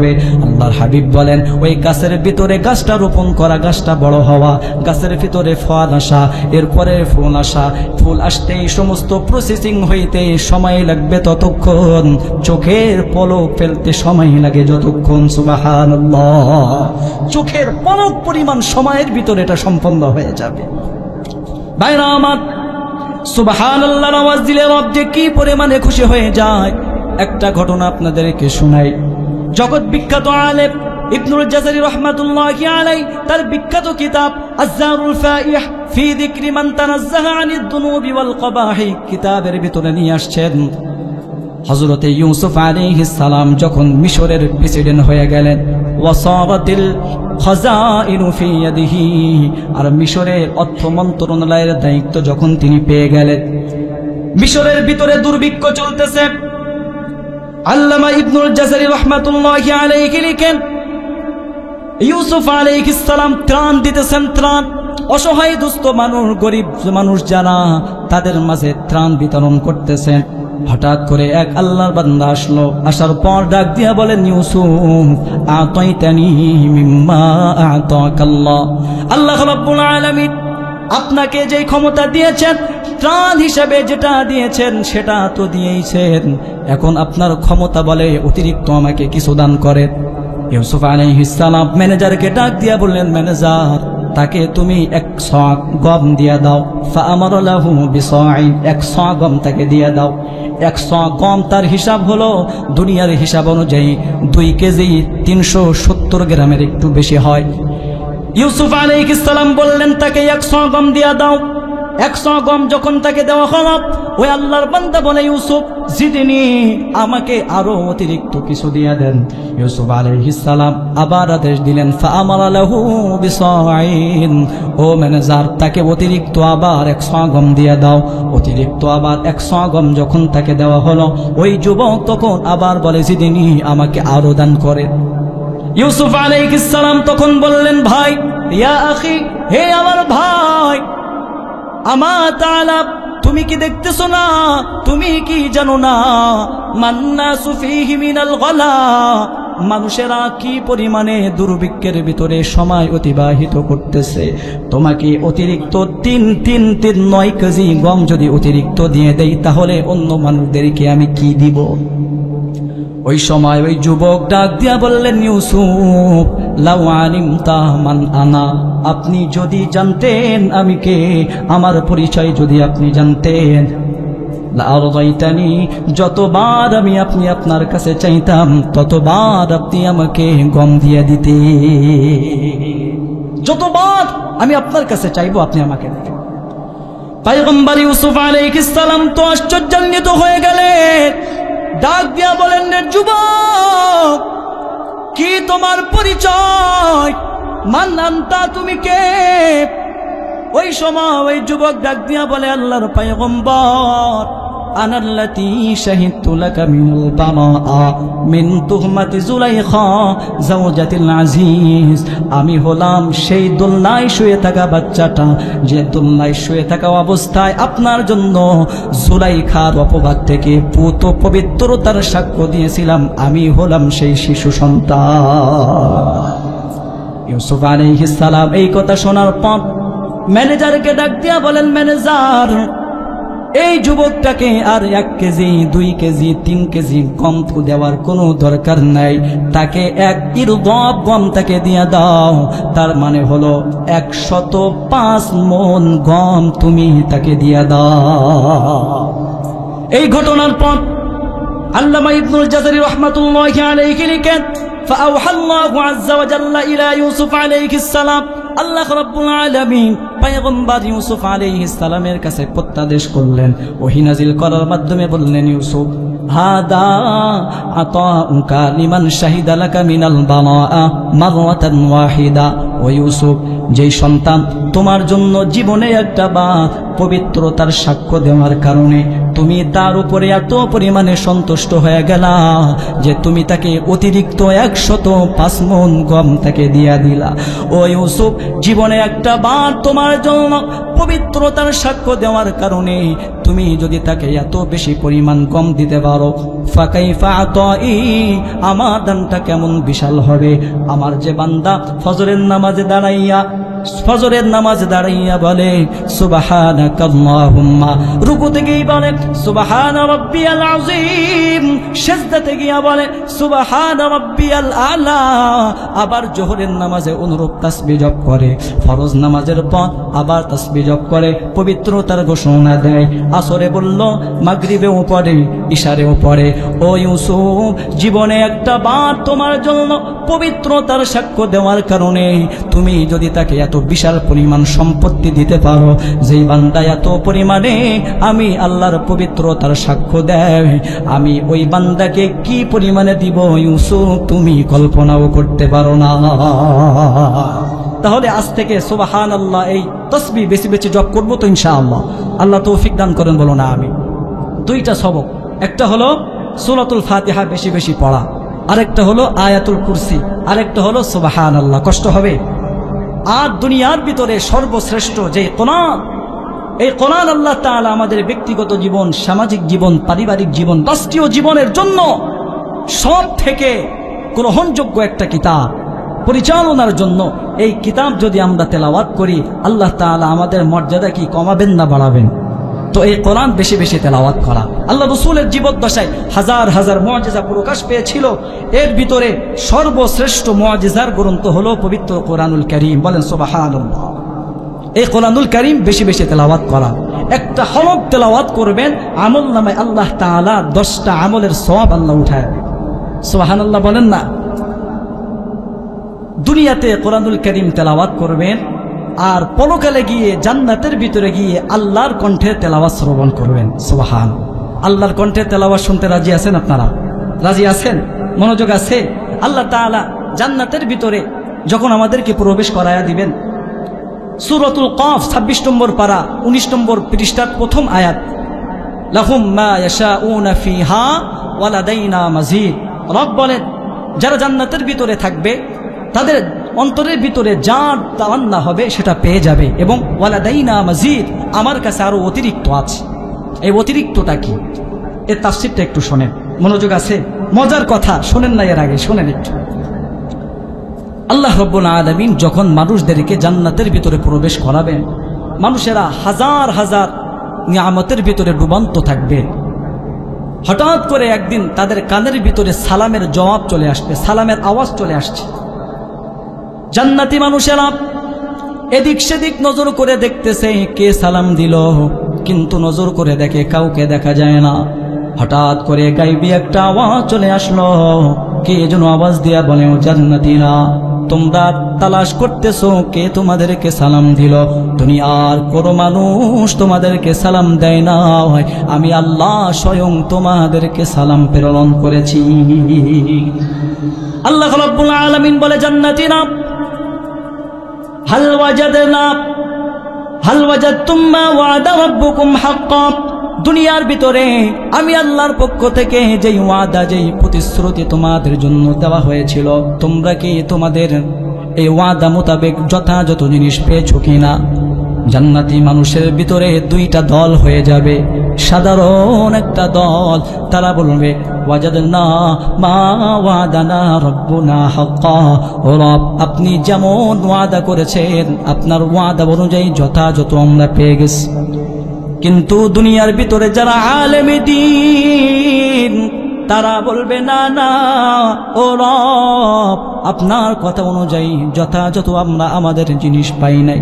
আল্লাহর হাবিব বলেন ওই গাছের ভিতরে গাছটা রোপণ করা, গাছটা বড় হওয়া, গাছের ভিতরে ফল আসা, এরপরে ফুল আসা, ফুল আসতে এই সমস্ত প্রসেসিং হইতে সময় লাগবে ততক্ষণ চোখের পলক ফেলতে সময় লাগে যতক্ষণ। সুবহানাল্লাহ, চোখের পলক পরিমাণ সময়ের ভিতরে এটা সম্পন্ন হয়ে যাবে। ভাইরা আমার, সুবহানাল্লাহর আওয়াজ দিলে রব যে কি পরিমাণে খুশি হয়ে যায়, একটা ঘটনা আপনাদেরকে শোনাই। জগৎ বিখ্যাত আলেম ইবনুল জাযারি রাহমাতুল্লাহি আলাইহি তার বিখ্যাত কিতাব আয-যারুল ফাইহ ফি যিকরি মান তানাজ্জাহা আনিদ দুনুবি ওয়াল কবাহি কিতাবের ভিতরে নিয়ে আসছেন হযরতে ইউসুফ আলাইহিস সালাম যখন মিশরের প্রেসিডেন্ট হয়ে গেলেন, ওয়াসারাতিল খাযাইনু ফি ইয়াদিহি, আর মিশরের অর্থ মন্ত্রণালয়ের দায়িত্ব যখন তিনি পেয়ে গেলেন, মিশরের ভিতরে দুর্ভিক্ষ চলতেছে। আল্লামা ইবনুল জাযারি রাহমাতুল্লাহি আলাইহি লিখেন, ইউসুফ আলাইহিস সালাম ত্রাণ দিতেছেন, ত্রাণ, অসহায় দুস্থ মানুষ, গরিব মানুষ যারা, তাদের মাঝে ত্রাণ বিতরণ করতেছেন। হঠাৎ করে এক আল্লাহর বান্দা আসলো, আসার পর ডাক দিয়া বলেন, ইউসুফ আতাইতানি মিম্মা আতাকাল্লাহ, আল্লাহ রাব্বুল আলামিন আপনাকে যে ক্ষমতা দিয়েছেন, ত্রাণ হিসেবে যেটা দিয়েছেন সেটা তো দিয়েইছেন, এখন আপনার ক্ষমতা বলে অতিরিক্ত আমাকে কিছু দান করেন। ইউসুফ আলাইহিস সালাম ম্যানেজারকে ডাক দিয়া বললেন, ম্যানেজার, তাকে তুমি 100 গম দিয়া দাও। ফাআমারা লাহু বিসাইন, 100 গম তাকে দিয়া দাও। 100 গম তার হিসাব হলো দুনিয়ার হিসাব অনুযায়ী 2 কেজি 370 গ্রামের একটু বেশি হয়। ইউসুফ আলাইহিস সালাম বললেন, তাকে 100 গম দিয়া দাও। 100 গম যখন তাকে দেওয়া হলো, ওই আল্লাহর বান্দা বলে, ইউসুফ জিদনি, আমাকে আরো অতিরিক্ত কিছু দিয়া দেন। ইউসুফ আলাইহিস সালাম আবার আদেশ দিলেন, ফাআমারা লাহু বিসাইন, ও ম্যানেজার, তাকে অতিরিক্ত আবার 100 গম দিয়া দাও। অতিরিক্ত আবার 100 গম যখন তাকে দেওয়া হলো, ওই যুবক তখন আবার বলে, জিদনি, আমাকে আরো দান করে। ইউসুফ আলাইহিস সালাম তখন বললেন, ভাই, ইয়া আখি, হে আমার ভাই, আমা তাআলা, তুমি কি দেখতেছো না, তুমি কি জানো না, মান্নাসু ফীহি মিনাল গলা, মানুষেরা কি পরিমাণে দুর্ভিক্ষের ভিতরে সময় অতিবাহিত করতেছে। তোমাকে অতিরিক্ত 9 কেজি গম যদি অতিরিক্ত দিয়ে দেই, তাহলে অন্য মানুষদেরকে আমি কি দিব? ওই সময় ওই যুবক ডাক দিয়া বললেন, ইউসুফ, লাউ আলিমতা মান আনা, আপনি যদি জানতেন আমি কে, আমার পরিচয় যদি আপনি জানতেন, লাআরদাইতানি, যতবার আমি আপনার কাছে চাইতাম ততবার আপনি আমাকে গম দিয়ে দিতে, যতবার আমি আপনার কাছে চাইবো আপনি আমাকে দিবেন। পয়গম্বর ইউসুফ আলাইহিস সালাম তো আশ্চর্যান্বিত হয়ে গেলেন, ডাক দিয়া বলেন, যুবক, কি তোমার পরিচয়, মান আনতা, তুমি কে? ওই সময় ওই যুবক ডাক দিয়া বলে, আল্লাহর পয়গম্বর, আনাল্লাতী শাহিদতু লাকা মিনাল বারাআ মিন তুহমাতি যুলাইখা যাওজাতিল আজিজ, আমি হলাম সেই দোলনায় শুয়ে থাকা বাচ্চাটা, যে দোলনায় শুয়ে থাকা অবস্থায় আপনার জন্য জুলাইখার অপবাদ থেকে পুত পবিত্রতার সাক্ষ্য দিয়েছিলাম, আমি হলাম সেই শিশু সন্তান। ইউসুফ আলাইহিস সালাম এই কথা শোনার পর ম্যানেজারকে ডাক দিয়া বলেন, ম্যানেজার, এই যুবকটাকে আর 1 কেজি 2 কেজি 3 কেজি গম দেওয়ার কোনো দরকার নাই, তাকে 1 ইরদব গম তাকে দিয়া দাও, তার মানে হলো 105 মণ গম তুমি তাকে দিয়া দাও। এই ঘটনার পর আল্লামা ইবনুল জাযারি রাহমাতুল্লাহি আলাইহি লিখেন, ফাআওহা আল্লাহু আযজা ওয়া জাল্লা ইলা ইউসুফ আলাইহিস সালাম, আল্লাহ রাব্বুল আলামিন পয়গম্বর ইউসুফ আলাইহিস সালামের কাছে প্রত্যাদেশ করলেন, ওহী নাজিল করার মাধ্যমে বললেন, ইউসুফ, হাদা আতাউকা লিমান শাহিদা লাকা মিনাল বারাআ মাররাতান ওয়াহিদা, ও ইউসুফ, যেই সন্তান তোমার জন্য জীবনে একটা বার পবিত্রতার সাক্ষ্য দেওয়ার কারণে তুমি তার উপরে এত পরিমাণে সন্তুষ্ট হয়ে গেলা যে তুমি তাকে অতিরিক্ত 105 মণ গম তাকে দিয়া দিলা। ও ইউসুফ, জীবনে একটা বার তোমার জন্য পবিত্রতার সাক্ষ্য দেওয়ার কারণে তুমি যদি তাকে এত বেশি পরিমাণ গম দিতে পারো, ফাকাইফা আতাই, আমার দানটা কেমন বিশাল হবে। আমার যে বান্দা ফজরের নামাজে দাঁড়াইয়া বলে সুবহানাকাল্লাহুম্মা, রুকু থেকেই বলে সুবহানা রাব্বিয়াল আযীম, সিজদাতে গিয়া বলে সুবহানা রাব্বিয়াল আলা, আবার জোহরের নামাজে অনুরূপ তাসবিহ জপ করে, ফরজ নামাজের পর আবার তাসবিহ জপ করে, পবিত্রতার ঘোষণা দেয়, আসরে বলল, মাগরিবেও পড়ে, ইশারেও পড়ে। ও ইউসুফ, জীবনে একটা বার তোমার জন্য পবিত্রতার সাক্ষ্য দেওয়ার কারণে তুমি যদি তাকে এত বিশাল পরিমাণ সম্পত্তি দিতে পারো, যেই বান্দা এত পরিমাণে আমি আল্লাহর পবিত্রতার সাক্ষ্য দেয়, আমি ওই বান্দাকে কি পরিমাণে দিব ইউসুফ তুমি কল্পনাও করতে পারো না। তাহলে আজ থেকে সুবহানাল্লাহ এই তাসবিহ বেশি বেশি জপ করবো তো ইনশাআল্লাহ। আল্লাহ তৌফিক দান করেন, বলো না আমি। দুইটা সবক, একটা হলো সূরাতুল ফাতিহা বেশি বেশি পড়া, আরেকটা হলো আয়াতুল কুরসি, আরেকটা হলো সুবহানাল্লাহ। কষ্ট হবে। আর দুনিয়ার ভিতরে সর্বশ্রেষ্ঠ যে কোরআন, এই কোরআন আল্লাহ তাআলা আমাদের ব্যক্তিগত জীবন, সামাজিক জীবন, পারিবারিক জীবন, রাষ্ট্রীয় জীবনের জন্য সব থেকে গ্রহণযোগ্য একটা কিতাব। পরিচালনার জন্য এই কিতাব যদি আমরা তেলাওয়াত করি, আল্লাহ তাআলা আমাদের মর্যাদা কি কমাবেন না বাড়াবেন? তো এই কোরআন বেশি বেশি তেলাওয়াত করা। আল্লাহ রাসূলের জীবদ্দশায় হাজার হাজার মুআজিজা প্রকাশ পেয়েছিল, এর ভিতরে সর্বশ্রেষ্ঠ মুআজিজার গ্রন্থ হলো পবিত্র কোরআনুল কারীম। বলেন সুবহানাল্লাহ। এই কোরআনুল কারীম বেশি বেশি তেলাওয়াত করা। একটা হরফ তেলাওয়াত করবেন, আমল নামায় আল্লাহ তাআলা 10টা আমলের সওয়াব আল্লাহ উঠায়। সুবহানাল্লাহ বলেন না। দুনিয়াতে কোরআনুল কারীম তেলাওয়াত করবেন, আর পরকালে গিয়ে জান্নাতের ভিতরে গিয়ে আল্লাহর কণ্ঠে তেলাওয়াত শ্রবণ করবেন। সুবহান। আল্লাহর কণ্ঠে তেলাওয়াত শুনতে রাজি আছেন আপনারা? রাজি আছেন? মনোযোগ আছে? আল্লাহ তাআলা জান্নাতের ভিতরে যখন আমাদেরকে প্রবেশ করায়া দিবেন, সূরাতুল কফ 26 নম্বর পারা 19 নম্বর পৃষ্ঠার প্রথম আয়াত, লাহুম মা ইয়াশাউনা ফিহা ওয়া লাদাইনা মাজিদ। রব বলেন, যারা জান্নাতের ভিতরে থাকবে তাদের অন্তরের ভিতরে যা তামান্না হবে সেটা পেয়ে যাবে, এবং ওয়ালাদাইনা মাজিদ, আমার কাছে আরো অতিরিক্ত আছে। এই অতিরিক্তটা কি? এর তাফসীরটা একটু শোনেন। মনোযোগ আছে? মজার কথা শোনেন না, এর আগে শোনেন একটু। আল্লাহ রাব্বুল আলামিন যখন মানুষদেরকে জান্নাতের ভিতরে প্রবেশ করাবেন, মানুষেরা হাজার হাজার নিয়ামতের ভিতরে ডুবান্ত থাকবে। হঠাৎ করে একদিন তাদের কানের ভিতরে সালামের জবাব চলে আসবে, সালামের আওয়াজ চলে আসছে। জান্নাতি মানুষেরা এদিক সেদিক নজর করে দেখতেছে কে সালাম দিল, কিন্তু নজর করে দেখে কাউকে দেখা যায় না। হঠাৎ করে গায়বী একটা আওয়াজ চলে আসলো, কে যেন আওয়াজ দিয়া বলে, জান্নাতীরা তোমরা তালাশ করতেছো কে তোমাদেরকে সালাম দিল। দুনিয়ার কোনো মানুষ তোমাদেরকে সালাম দেয় না, আমি আল্লাহ স্বয়ং তোমাদেরকে সালাম প্রেরণ করেছি। আল্লাহ রাব্বুল আলামিন বলে, জান্নাতীরা হাল ওয়াজাদতুম মা ওয়াদা রাব্বুকুম হাক্কান। দুনিয়ার ভিতরে আমি আল্লাহর পক্ষ থেকে যেই ওয়াদা, যেই প্রতিশ্রুতি তোমাদের জন্য দেওয়া হয়েছিল, তোমরা কি তোমাদের এই ওয়াদা মোতাবেক যথাযথ জিনিস পেয়েছো কিনা? জান্নাতি মানুষের ভিতরে দুইটা দল হয়ে যাবে। সাধারণ একটা দল, তারা বলবে, ওয়াজাদনা মা ওয়াদানা রাব্বুনা হাক্কা। ও রব, আপনি যেমন ওয়াদা করেছেন আপনার ওয়াদা অনুযায়ী যথাযথ আমরা পেয়ে গেছি। কিন্তু দুনিয়ার ভিতরে যারা আলেমে দ্বীন, তারা বলবে, না না ও রব, আপনার কথা অনুযায়ী যথাযথ আমরা আমাদের জিনিস পাই নাই।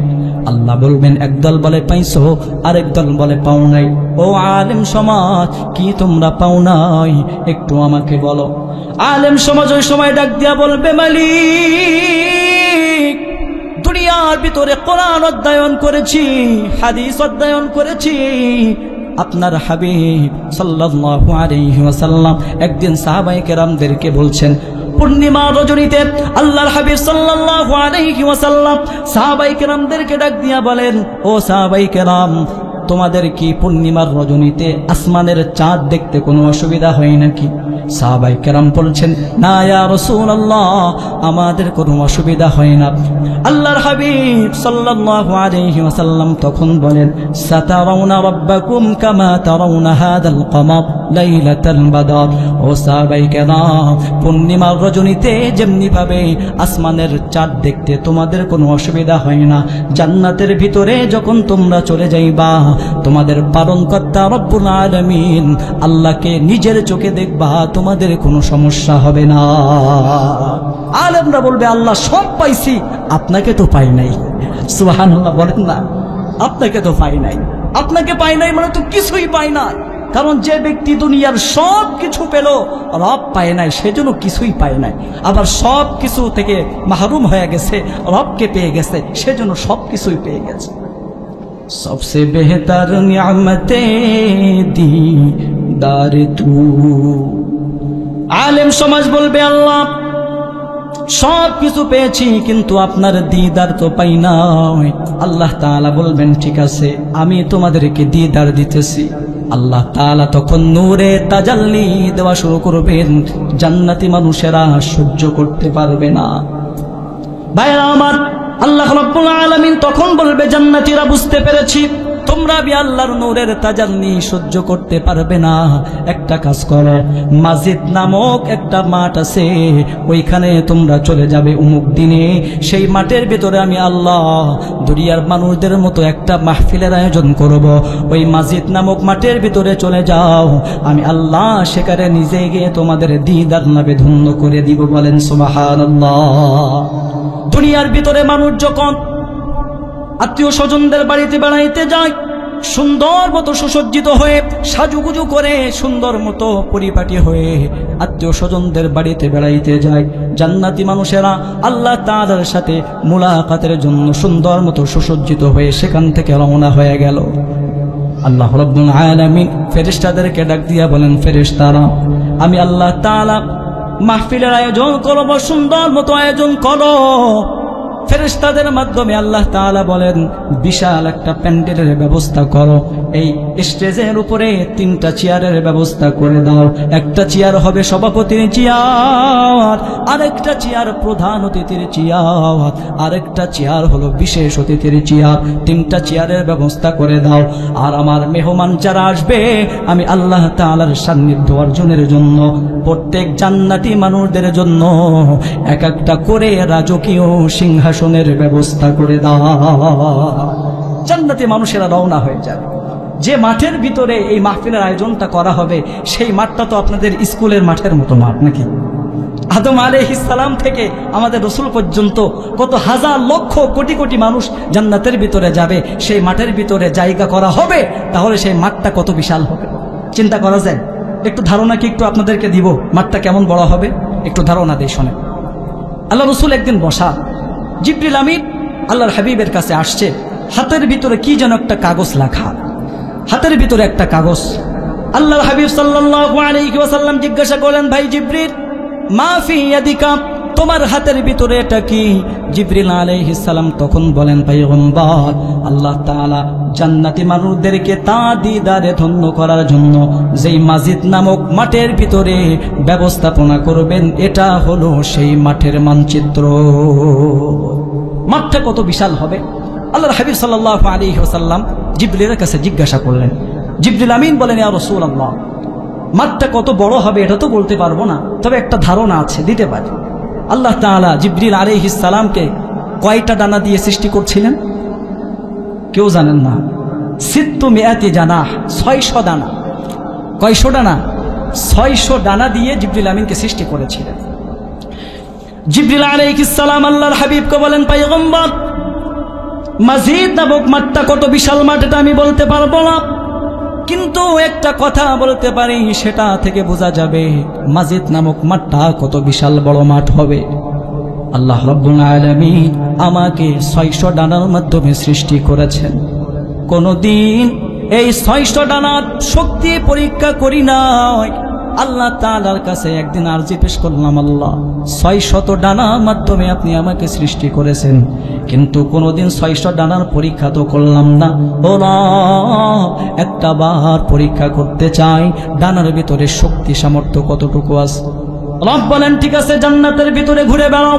আল্লাহ বলবেন, একদল বলে পাইছো, আরেক দল বলে পাও নাই। ও আলেম সমাজ, কি তোমরা পাও নাই একটু আমাকে বলো। আলেম সমাজ ওই সময় ডাক দিয়া বলবে, মালিক, দুনিয়ার ভিতরে কোরআন অধ্যয়ন করেছি, হাদিস অধ্যয়ন করেছি। আপনার হাবিব সাল্লাল্লাহু আলাইহি ওয়াসাল্লাম একদিন সাহাবায়ে কেরামদেরকে বলছেন, পূর্ণিমা রজনীতে আল্লাহর হাবিব সাল্লাল্লাহু আলাইহি ওয়াসাল্লাম সাহাবায়ে কেরামদেরকে ডাক দিয়া বলেন, ও সাহাবায়ে কেরাম, তোমাদের কি পূর্ণিমার রজনীতে আসমানের চাঁদ দেখতে কোনো অসুবিধা হয় নাকি? সাহাবায়ে কেরাম বলছেন, না ইয়া রাসূলুল্লাহ, আমাদের কোনো অসুবিধা হয় না। আল্লাহর হাবিব সাল্লাল্লাহু আলাইহি ওয়াসাল্লাম তখন বলেন, সাতারাউনা রাব্বাকুম কামা তারাউনা হাদাল কমার লাইলাতাল বদর। ও সাহাবায়ে কেরাম, পূর্ণিমার রজনীতে যেমনি ভাবে আসমানের চাঁদ দেখতে তোমাদের কোনো অসুবিধা হয় না, জান্নাতের ভিতরে যখন তোমরা চলে যাইবা, তোমাদের পালনকর্তা রব্বুল আলামিন আল্লাহকে নিজের চোখে দেখবা, তোমাদের কোনো সমস্যা হবে না। আলেমরা বলবে, আল্লাহ সব পাইছি, আপনাকে তো পাই নাই। সুবহানাল্লাহ বলেন না, আপনাকে তো পাই নাই। আপনাকে পাই নাই মানে তো কিছুই পাই না। কারণ যে ব্যক্তি দুনিয়ার সব কিছু পেল, রব পায় নাই, সেজন্য কিছুই পায় নাই। আবার সব কিছু থেকে মাহরুম হয়ে গেছে, রবকে পেয়ে গেছে, সেজন্য সব কিছুই পেয়ে গেছে। सबसे बेहतर नियामते दीदार तू। आलिम समाज बोलबे अल्लाह সব কিছু পেয়েছি কিন্তু আপনার দিদার তো পাই না। আল্লাহ তাআলা বলবেন ঠিক আছে, আমি তোমাদেরকে দিদার দিতেছি। আল্লাহ তাআলা তখন নূরে তাজাল্লি দেওয়া শুরু করবেন, জান্নাতি মানুষেরা সহ্য করতে পারবে না। ভাইরা আমার, আল্লাহ রাব্বুল আলামিন তখন বলবে জান্নাতীরা বুঝতে পেরেছি তোমরা বি আল্লাহর নূরের তাজাল্লি সহ্য করতে পারবে না। একটা কাজ করো, মাজিদ নামক একটা মাঠ আছে, ওইখানে তোমরা চলে যাবে অমুক দিনে। সেই মাঠের ভিতরে আমি আল্লাহ দুনিয়ার মানুষদের মতো একটা মাহফিলের আয়োজন করব। ওই মাজিদ নামক মাঠের ভিতরে চলে যাও, আমি আল্লাহ সেখানে নিজে গিয়ে তোমাদের দিদার নামে ধন্য করে দিব। বলেন সুবহানাল্লাহ। দুনিয়ার ভিতরে মানুষ যখন আত্মীয় স্বজনদের বাড়িতে বেড়াইতে যায়, সুন্দর মতো সুসজ্জিত হয়ে সাজুগুজু করে সুন্দর মতো পরিপাটি হয়ে আত্মীয় স্বজনদের বাড়িতে বেড়াইতে যায়, জান্নাতি মানুষেরা আল্লাহ তাআলার সাথে মুলাকাতের জন্য সুন্দর মতো সুসজ্জিত হয়ে সেখান থেকে রওনা হয়ে গেল। আল্লাহ রাব্বুল আলামিন ফেরেশতাদেরকে ডাক দিয়া বলেন, ফেরেশতারা আমি আল্লাহ তাআলা মাহফিলের আয়োজন করব, সুন্দর মতো আয়োজন করো। ফেরেশতাদের মাধ্যমে আল্লাহ তাআলা বলেন, বিশাল একটা প্যান্ডেলের ব্যবস্থা করো, এই স্টেজের উপরে 3টা চেয়ারের ব্যবস্থা করে দাও। একটা চেয়ার হবে সভাপতির চেয়ার, আরেকটা চেয়ার প্রধান অতিথির চেয়ার, আরেকটা চেয়ার হলো বিশেষ অতিথির চেয়ার। 3টা চেয়ারের ব্যবস্থা করে দাও। আর আমার মেহমান যারা আসবে, আমি আল্লাহ তাআলার সান্নিধ্য অর্জনের জন্য প্রত্যেক জান্নাতি মানুষদের জন্য এক একটা করে রাজকীয় সিংহাসনের ব্যবস্থা করে দাও। জান্নাতি মানুষেরা রওনা হয়ে যাবে। যে মাঠের ভিতরে এই মাহফিলের আয়োজনটা করা হবে, সেই মাঠটা তো আপনাদের স্কুলের মাঠের মতো মাঠ নাকি? আদম আলাইহিস সালাম থেকে আমাদের রাসূল পর্যন্ত কত হাজার লক্ষ কোটি কোটি মানুষ জান্নাতের ভিতরে যাবে, সেই মাঠের ভিতরে জায়গা করা হবে, তাহলে সেই মাঠটা কত বিশাল হবে চিন্তা করা যায়? একটু ধারণা কি একটু আপনাদেরকে দিব, মাঠটা কেমন বড় হবে একটু ধারণা দিয়ে শোনেন। আল্লাহ রাসূল একদিন বসা, জিবরিল আমিন আল্লাহর হাবিবের কাছে আসছে, হাতের ভিতরে কি যেন একটা কাগজ লেখা, হাতের ভিতরে একটা কাগজ। আল্লাহর হাবিব সাল্লাল্লাহু আলাইহি ওয়াসাল্লাম জিজ্ঞাসা করলেন, ভাই জিবরিল মা ফি ইয়াদিকা, তোমার হাতের ভিতরে এটা কি? জিবরিল আলাইহিস সালাম তখন বলেন, পয়গম্বর আল্লাহ তাআলা জান্নাতি মানুষদেরকে তার দিদারে ধন্য করার জন্য যেই মাজিদ নামক মাঠের ভিতরে ব্যবস্থাপনা করবেন, এটা হলো সেই মাঠের মানচিত্র। মাঠটা কত বিশাল হবে? আল্লাহর হাবিব সাল্লাল্লাহু আলাইহি ওয়াসাল্লাম জিবরিলের কাছে জিজ্ঞাসা করলেন। জিবরিল আমিন বলেন, ইয়া রাসূলুল্লাহ মাঠটা কত বড় হবে এটা তো বলতে পারবো না, তবে একটা ধারণা আছে, দিতে পারি। আল্লাহ তাআলা জিবরিল আলাইহিস সালামকে কয়টা ডানা দিয়ে সৃষ্টি করছিলেন কেউ জানেন না? 600 জানাহ, 600 ডানা। কয়শো ডানা? 600 ডানা দিয়ে জিবরিল আমিনকে সৃষ্টি করেছিলেন। জিবরিল আলাইহিস সালাম আল্লাহর হাবিবকে বলেন, পয়গম্বর মাজিদ নামক মাঠটা কত বিশাল মাঠ এটা আমি বলতে পারবো না, কিন্তু একটা কথা বলতে পারি, সেটা থেকে বোঝা যাবে মাজিদ নামক মাঠটা কত বিশাল বড় মাঠ হবে। আল্লাহ রাব্বুল আলামিন আমাকে 600 ডানার মাধ্যমে সৃষ্টি করেছেন। কোনদিন এই 600 ডানার শক্তি পরীক্ষা করি নাই। আল্লাহ তাআলার কাছে একদিন আরজি পেশ করলাম, আল্লাহ 600 ডানার মাধ্যমে আপনি আমাকে সৃষ্টি করেছেন, কিন্তু কোনোদিন 600 ডানার পরীক্ষা তো করলাম না। ওরা একটা বার পরীক্ষা করতে চাই, ডানার ভিতরে শক্তি সামর্থ্য কতটুকু আছে। রব বলেন, ঠিক আছে জান্নাতের ভিতরে ঘুরে বেড়াও।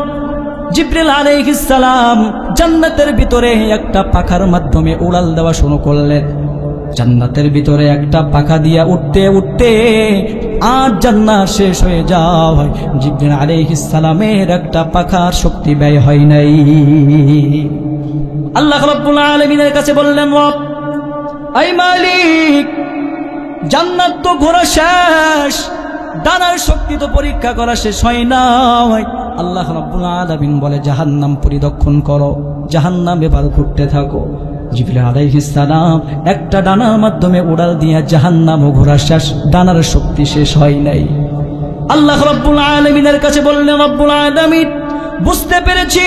জিবরিল আলাইহিস সালাম জান্নাতের ভিতরে একটা পাখার মাধ্যমে উড়াল দেওয়া শুরু করলেন। জান্নাতের ভিতরে একটা পাখা দিয়া উঠতে উঠতে আর জান্নাত শেষ হয়ে যায়, জিবরিল আলাইহিস সালামের একটা পাখার শক্তি ব্যয় হয় নাই। আল্লাহ রাব্বুল আলামিনের কাছে বললেন, রব আই মালিক জান্নাত তো ঘোরা শেষ, ডানার শক্তি তো পরীক্ষা করা শেষ হয় নাই। আল্লাহ রাব্বুল আলামিন বলে, জাহান্নাম পরিদর্শন করো, জাহান্নামে এবার ঘুরতে থাকো। জিবরিল আলাইহিস সালাম একটা ডানার মাধ্যমে উড়াল দিয়া জাহান্নাম ও ঘোড়া শেষ, ডানার শক্তি শেষ হয় নাই। আল্লাহ রাব্বুল আলামিনের কাছে বললেন, রব্বুল আলামিন বুঝতে পেরেছি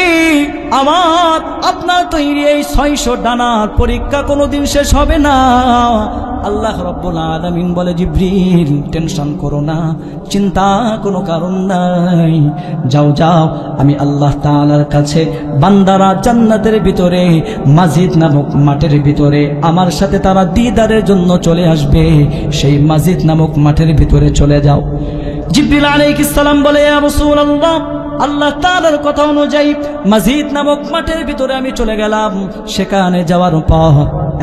আমার আপনার তৈরি এই 600 ডানার পরীক্ষা কোনোদিন শেষ হবে না। আল্লাহ রাব্বুল আলামিন বলে, জিবরিল টেনশন করো না, চিন্তা কোনো কারণ নাই, যাও যাও, আমি আল্লাহ তাআলার কাছে বান্দারা জান্নাতের ভিতরে মাজিদ নামক মাঠের ভিতরে আমার সাথে তারা দিদারের জন্য চলে আসবে, সেই মাজিদ নামক মাঠের ভিতরে চলে যাও। জিবরিল আলাইহিস সালাম বলে, ইয়া রাসূলুল্লাহ, আল্লাহ তাআলার কথা অনুযায়ী মাজিদ নামক মাঠের ভিতরে আমি চলে গেলাম। সেখানে যাওয়ার পর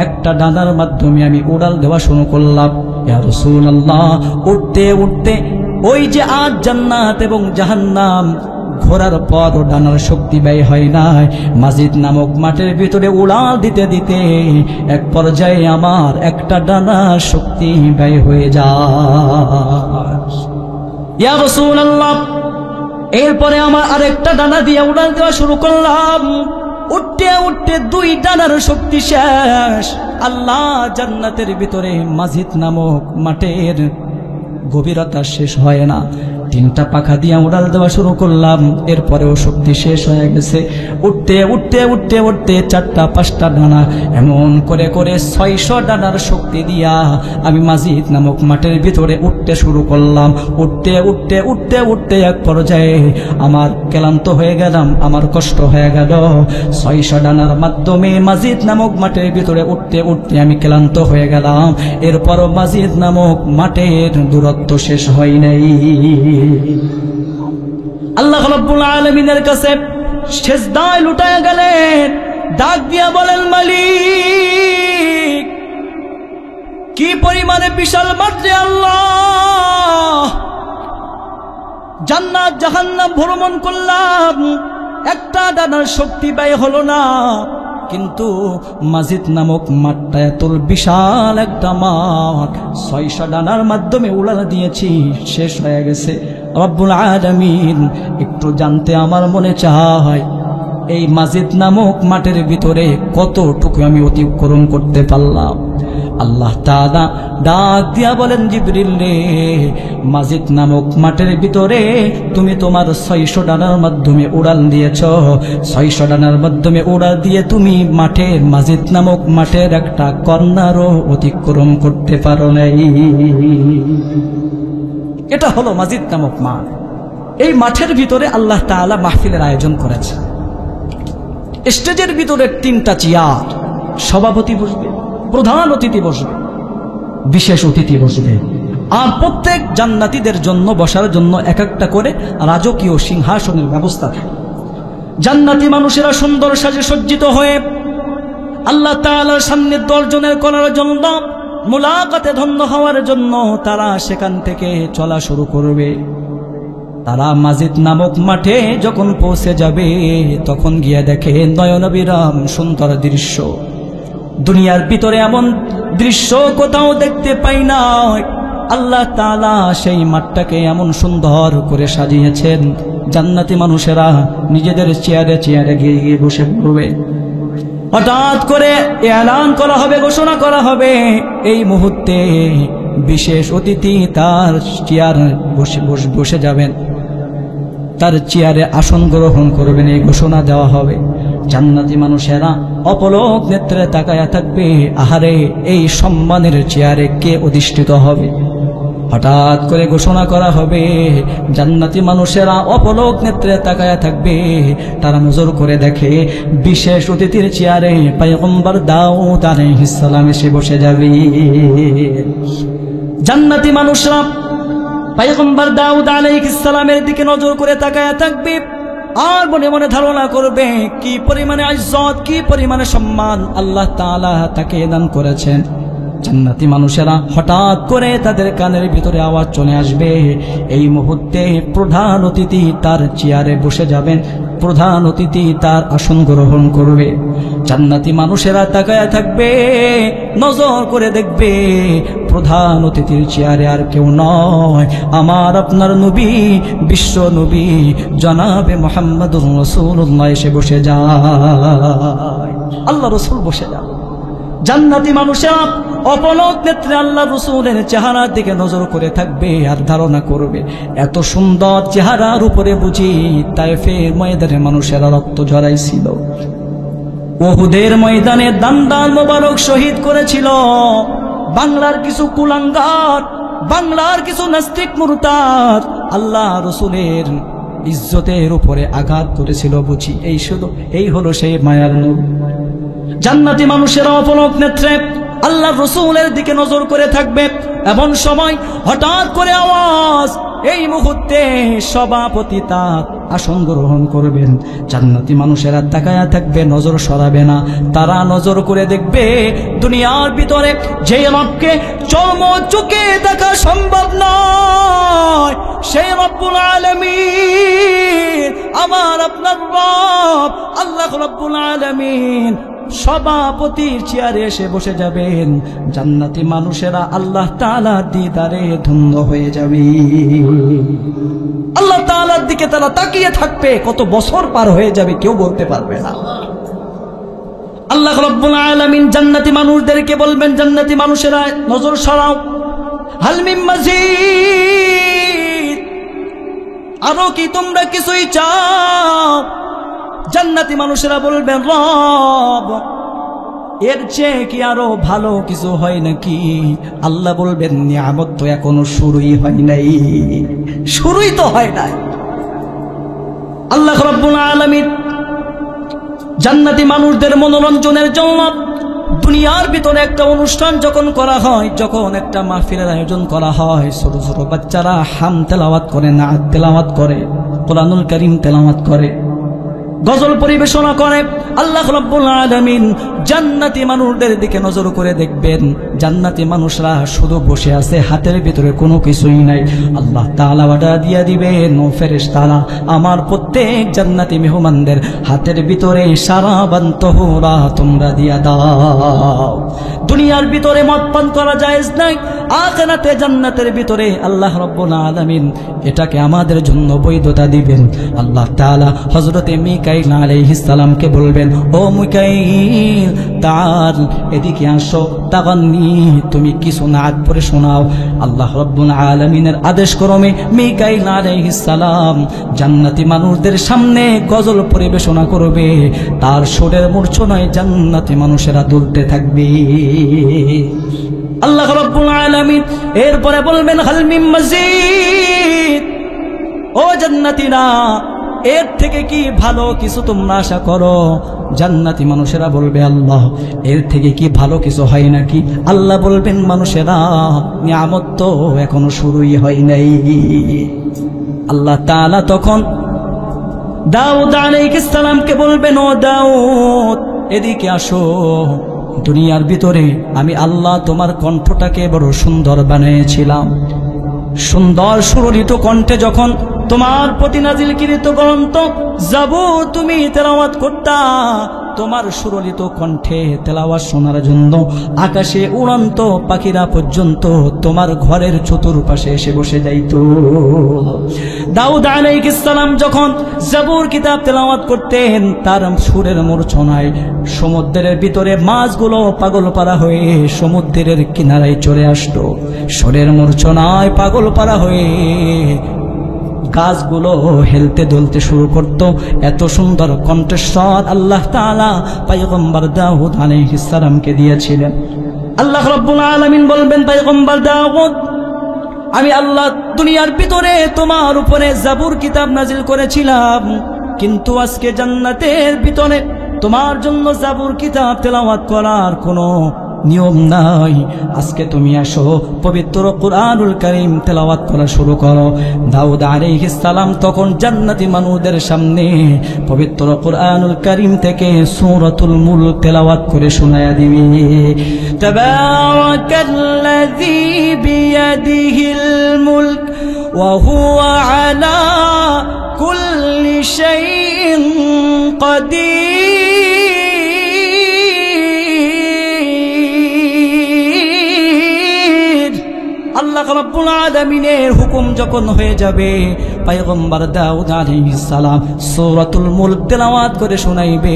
একটা ডানার মাধ্যমে আমি উড়াল দেওয়া শুরু করলাম। ইয়া রাসূলুল্লাহ, উঠতে উঠতে ওই যে আজ জান্নাত এবং জাহান্নাম ঘোরার পর ডানার শক্তি ব্যয় হয় নাই, মাজিদ নামক মাঠের ভিতরে উড়াল দিতে দিতে এক পর্যায়ে আমার একটা ডানার শক্তি ব্যয় হয়ে যায়। ইয়া রাসূলুল্লাহ, এরপরে আমার আরেকটা ডানা দিয়ে উড়াল দেওয়া শুরু করলাম। উঠতে উঠতে 2 ডানার শক্তি শেষ। আল্লাহ জান্নাতের ভিতরে মাজিদ নামক মাঠের গভীরতা শেষ হয় না, 3টা পাখা দিয়ে উড়াল দেওয়া শুরু করলাম, এরপরেও শক্তি শেষ হয়ে গেছে। উঠতে উঠতে উঠতে উঠতে 4টা 5টা ডানা, এমন করে করে 600 ডানার শক্তি দিয়া আমি মাজিদ নামক মাঠের ভিতরে উঠতে শুরু করলাম। উঠতে উঠতে উঠতে উঠতে এক পর্যায়ে আমার ক্লান্ত হয়ে গেলাম, আমার কষ্ট হয়ে গেল। 600 ডানার মাধ্যমে মাজিদ নামক মাঠের ভিতরে উঠতে উঠতে আমি ক্লান্ত হয়ে গেলাম। এরপরও মাজিদ নামক মাঠের দূরত্ব শেষ হয় নাই। আল্লাহ রাব্বুল আলামিনের কাছে সিজদায় লুটায়া গেলেন, ডাক দিয়া বলেন, মালিক কি পরিমাণে বিশাল মাঠ রে আল্লাহ, জান্নাত জাহান্নাম ভ্রমণ করলাম, একটা ডানার শক্তি ব্যয় হলো না, কিন্তু মাজিদ নামক মাঠটা এত বিশাল একটা মাঠ, 600 ডানার মাধ্যমে উড়াল দিয়েছি, শেষ হয়ে গেছে। রব্বুল আলামিন একটু জানতে আমার মনে চায়, এই মাজিদ নামক মাঠের ভিতরে কতটুকু আমি অতিক্রম করতে পারলাম। আল্লাহ তাআলা ডাক দিয়া বলেন, জিবরিল রে, মাজিদ নামক মাঠের ভিতরে তুমি তোমার 600 ডানার মাধ্যমে উড়াল দিয়েছ, 600 ডানার মাধ্যমে উড়াল দিয়ে তুমি মাঠের মাজিদ নামক মাঠের একটা কর্নারও অতিক্রম করতে পারো নাই। এটা হলো মাজিদ নামক মাঠ। এই মাঠের ভিতরে আল্লাহ তাআলা মাহফিলের আয়োজন করেছে। স্টেজের ভিতরে 3টা চেয়ার, সভাপতি বসবে, প্রধান অতিথি বসবে, বিশেষ অতিথি বসবে, আর প্রত্যেক জান্নাতীদের জন্য বসার জন্য এক একটা করে রাজকীয় সিংহাসনের ব্যবস্থা থাকে। জান্নাতি মানুষেরা সুন্দর সাজে সজ্জিত হয়ে আল্লাহ তাআলার সামনে দর্শনের করার জন্য, মুলাকাতে ধন্য হওয়ার জন্য তারা সেখান থেকে চলা শুরু করবে। তারা মাজিদ নামক মাঠে যখন পৌঁছে যাবে, তখন গিয়ে দেখে নয়নবিরাম সুন্দর দৃশ্য। দুনিয়ার ভিতরে এমন দৃশ্য কোথাও দেখতে পাই না। আল্লাহ তাআলা সেই মাঠটাকে এমন সুন্দর করে সাজিয়েছেন, জান্নাতি মানুষেরা নিজেদের চেয়ারে চেয়ারে গিয়ে গিয়ে বসে পড়বে। হঠাৎ করে এলান করা হবে, ঘোষণা করা হবে, এই মুহূর্তে বিশেষ অতিথি তার চেয়ারে বসে যাবেন, তার চেয়ারে আসন গ্রহণ করবেন, এই ঘোষণা দেওয়া হবে। জান্নাতি মানুষেরা অপলক নেত্রে তাকায়া থাকবে, আহারে এই সম্মানের চেয়ারে কে অধিষ্ঠিত হবে। হঠাৎ করে ঘোষণা করা হবে, জান্নাতি মানুষেরা অপলক নেত্রে তাকায়া থাকবে, তারা নজর করে দেখে বিশেষ অতিথির চেয়ারে পয়গম্বর দাউদ আলাইহিস সালাম এসে বসে যাবে। জান্নাতি মানুষরা পয়গম্বর দাউদ আলাইহিস সালামের দিকে নজর করে তাকায়া থাকবে, আর মনে মনে ধারণা করবে কি পরিমাণে ইজ্জত, কি পরিমাণে সম্মান আল্লাহ তাআলা তাকে দান করেছেন। জান্নাতি মানুষেরা হঠাৎ করে তাদের কানের ভিতরে আওয়াজ চলে আসবে, এই মুহূর্তে প্রধান অতিথি তার চেয়ারে বসে যাবেন, প্রধান অতিথি তার আসন গ্রহণ করবে। জান্নাতি মানুষেরা তাকায়া থাকবে, নজর করে দেখবে প্রধান অতিথির চেয়ারে আর কেউ নয়, আমার আপনার নবী, বিশ্ব নবী জনাবে মুহাম্মদুর রাসূলুল্লাহ এসে বসে যায়। আল্লাহ রাসূল বসে যান। জান্নাতি মানুষেরা অপলক নেত্রে আল্লাহ রাসূলের চেহারার দিকে নজর করে থাকবে আর ধারণা করবে এত সুন্দর চেহারার উপরে বুঝি তায়েফের ময়দানে মানুষেরা রক্ত ঝরাইছিল, উহুদের ময়দানে দান্দান মোবারক শহীদ করেছিল। বাংলার কিছু কুলাঙ্গার, বাংলার কিছু নাস্তিক মুরতাদ আল্লাহ রাসূলের ইজ্জতের উপরে আঘাত করেছিল বুঝি। এই হলো সেই মায়ার নূর। জান্নাতি মানুষেরা অপলক নেত্রে আল্লাহ রাসূলের দিকে নজর করে থাকবে। এমন সময় হঠাৎ করে আওয়াজ, এই মুহূর্তে সভাপতি তার আসন গ্রহণ করবেন। জান্নাতি মানুষেরা তাকায়া থাকবে, নজর সরাবে না। তারা নজর করে দেখবে দুনিয়ার ভিতরে যে রবকে চর্ম চোখে দেখা সম্ভব নয়, সেই রব্বুল আলামিন, আমার আপনার রব আল্লাহ রব্বুল আলামিন সভাপতির চেয়ারে এসে বসে যাবেন। জান্নাতি মানুষেরা আল্লাহ তাআলার দিদারে ধন্য হয়ে যাবে। আল্লাহ তাআলার দিকে তারা তাকিয়ে থাকবে, কত বছর পার হয়ে যাবে কেউ বলতে পারবে না। আল্লাহ রাব্বুল আলামিন জান্নাতি মানুষদেরকে বলবেন, জান্নাতি মানুষেরা নজর সরাও, হাল মিন মাজিদ, আরো কি তোমরা কিছুই চাও? জান্নাতি মানুষেরা বলবেন, রব এর চেয়ে কি আরো ভালো কিছু হয় নাকি? আল্লাহ বলবেন, নিয়ামত তো এখনো শুরুই হয় নাই, শুরুই তো হয় নাই। আল্লাহ রাব্বুল আলামিন জান্নাতি মানুষদের মনোরঞ্জনের জন্য দুনিয়ার ভিতরে একটা অনুষ্ঠান যখন করা হয়, যখন একটা মাহফিলের আয়োজন করা হয়, ছোট ছোট বাচ্চারা হাম তেলাওয়াত করে, নাত তেলাওয়াত করে, কোরআনুল কারীম তেলাওয়াত করে, গজল পরিবেশনা করে, আল্লাহ রাব্বুল আলামিন জান্নাতি মানুষদের দিকে নজর করে দেখবেন। জান্নাতি মানুষরা শুধু বসে আছে, হাতের ভিতরে কোনো কিছুই নাই। আল্লাহ তাআলা ওয়াদা দিয়া দিবেন, ও ফেরেশতারা আমার প্রত্যেক জান্নাতি মেহমানদের হাতের ভিতরে শারাবান তাহুরা তোমরা দিয়া দাও। দুনিয়ার ভিতরে মদ পান করা জায়েজ নাই, আখিরাতে জান্নাতের ভিতরে আল্লাহ রাব্বুল আলামিন এটাকে আমাদের জন্য বৈধতা দিবেন। আল্লাহ তাআলা হযরতে মিকাইল আলাইহিস সালামকে বলবেন, ও মিকাইল তার এদিকে আসো, তাগান্নি তুমি কিছু নাত পড়ে শোনাও। আল্লাহ রাব্বুল আলামিনের আদেশ ক্রমে মিকাইল আলাইহিস সালাম জান্নাতি মানুষদের সামনে গজল পরিবেশনা করবে। তার সুরের মূর্ছনায় জান্নাতি মানুষেরা দুলতে থাকবে। আল্লাহ রাব্বুল আলামিন এরপরে বলবেন, হাল মিন মাজিদ, ও জান্নাতীরা এর থেকে কি ভালো কিছু তোমরা আশা করো? জান্নাতি মানুষেরা বলবে, আল্লাহ এর থেকে কি ভালো কিছু হয় নাকি? আল্লাহ বলবেন, মানুষেরা নিয়ামত তো এখনো শুরুই হয় নাই। আল্লাহ তাআলা তখন দাউদ আলাইহিস সালামকে বলবেন, ও দাউদ এদিকে আসো, দুনিয়ার ভিতরে আমি আল্লাহ তোমার কণ্ঠটাকে বড় সুন্দর বানিয়েছিলাম। সুন্দর সুরলিত কণ্ঠে যখন তোমার প্রতি নাজিলকৃত গ্রন্থ জাবুর তুমি তেলাওয়াত করতা, তোমার সুরলিত কণ্ঠে তেলাওয়াত শোনার জন্য আকাশে উড়ন্ত পাখিরা পর্যন্ত তোমার ঘরের চতুর্পাশে এসে বসে যাইত। দাউদ আলাইহিস সালাম যখন জাবুর কিতাব তেলাওয়াত করতেন, তার সুরের মূর্ছনায় সমুদ্রের ভিতরে মাছগুলো পাগল পারা হয়ে সমুদ্রের কিনারায় চলে আসতো। সুরের মূর্ছনায় পাগল পারা হয়ে গাছগুলো হেলতে দুলতে শুরু করত। এত সুন্দর কণ্ঠস্বর আল্লাহ তাআলা পয়গম্বর দাউদ আলাইহিস সালামকে দিয়েছিলেন। আল্লাহ রাব্বুল আলামিন বলবেন, পয়গম্বর দাউদ আমি আল্লাহ দুনিয়ার ভিতরে তোমার উপরে জাবুর কিতাব নাজিল করেছিলাম, কিন্তু আজকে জান্নাতের ভিতরে তোমার জন্য জাবুর কিতাব তেলাওয়াত করার কোনো নিয়ম নাই। আজকে তুমি আসো, পবিত্র কুরআনুল কারীম তেলাওয়াত করা শুরু করো। দাউদ আলাইহিস সালাম তখন জান্নাতি মানুষদের সামনে পবিত্র কুরআনুল কারীম থেকে সূরাতুল মুলক তেলাওয়াত করে শোনায়া দিবে। তাবারাকাল্লাযী বিয়াদিহিল মুলক ওয়া হুয়া আলা কুল্লি শাইইন কাদির। আল্লাহ রাব্বুল রব্বুল আলামিনের হুকুম যখন হয়ে যাবে, পয়গম্বর দাউদ আলাইহিস সালাম সূরাতুল মুলক তেলাওয়াত করে শোনাইবে।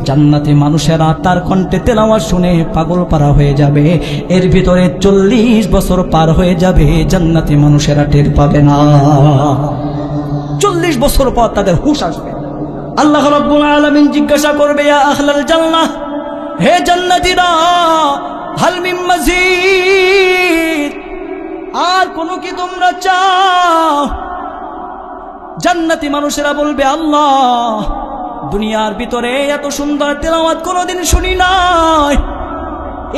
জান্নাতি মানুষেরা তার কণ্ঠে তেলাওয়াত শুনে পাগল পারা হয়ে যাবে। এর ভিতরে 40 বছর পার হয়ে যাবে, জান্নাতি মানুষেরা টের পাবে না। 40 বছর পর তাদের হুঁশ আসবে। আল্লাহ রাব্বুল আলামিন জিজ্ঞাসা করবে, ইয়া আহলাল জান্নাহ, হে জান্নাতীরা, হাল মিন মাজিদ, আর কোনো কি তোমরা চাও? জান্নাতি মানুষেরা বলবে, আল্লাহ, দুনিয়ার ভিতরে এত সুন্দর তেলাওয়াত কোনোদিন শুনি নাই,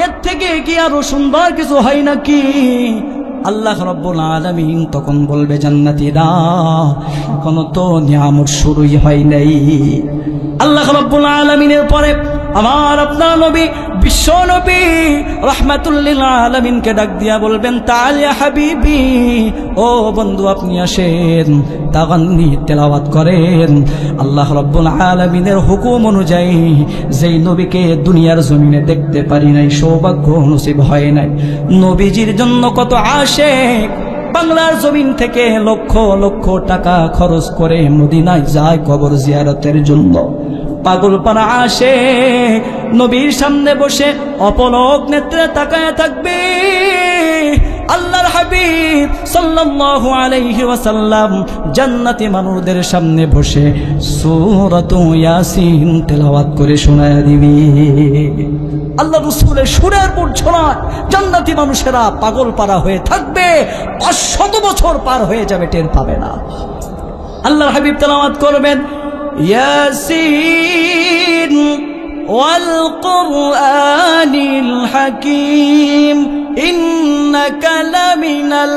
এর থেকে কি আরো সুন্দর কিছু হয় নাকি? আল্লাহ রাব্বুল আলামিন তখন বলবে, জান্নাতীরা, এখনো তো নিয়ামত শুরুই হয় নাই। আল্লাহ রাব্বুল আলামিনের পরে আমার আপনার নবী, বিশ্ব নবী রাহমাতুল লিল আলামিনকে ডাক দিয়া বলবেন, তাআল ইয়া হাবিবি, ও বন্ধু আপনি আসেন, তাগান্নি তেলাওয়াত করেন। আল্লাহ রাব্বুল আলামিনের হুকুম অনুযায়ী যেই নবীকে দুনিয়ার জমিনে দেখতে পারি নাই, সৌভাগ্য নসিব হয় নাই, নবীজির জন্য কত আশিক বাংলার জমিন থেকে লক্ষ লক্ষ টাকা খরচ করে মদিনায় যায় কবর জিয়ারতের জন্য। পাগল পারা আসে নবীর সামনে বসে অপলক নেত্রে তাকায় থাকবে। আল্লাহর হাবিব সাল্লাল্লাহু আলাইহি ওয়াসাল্লাম জান্নাতি মানুষদের সামনে বসে সূরাতু ইয়াসিন তেলাওয়াত করে শোনায় দিবে। আল্লাহ রাসূলের সুরের মূর্ছনায় জান্নাতি মানুষেরা পাগল পারা হয়ে থাকবে, 500 বছর পার হয়ে যাবে, টের পাবে না। আল্লাহর হাবিব তেলাওয়াত করবেন, ইয়াসিন ওয়াল কুরআনিল হাকীম ইন্নাকা লামিনাল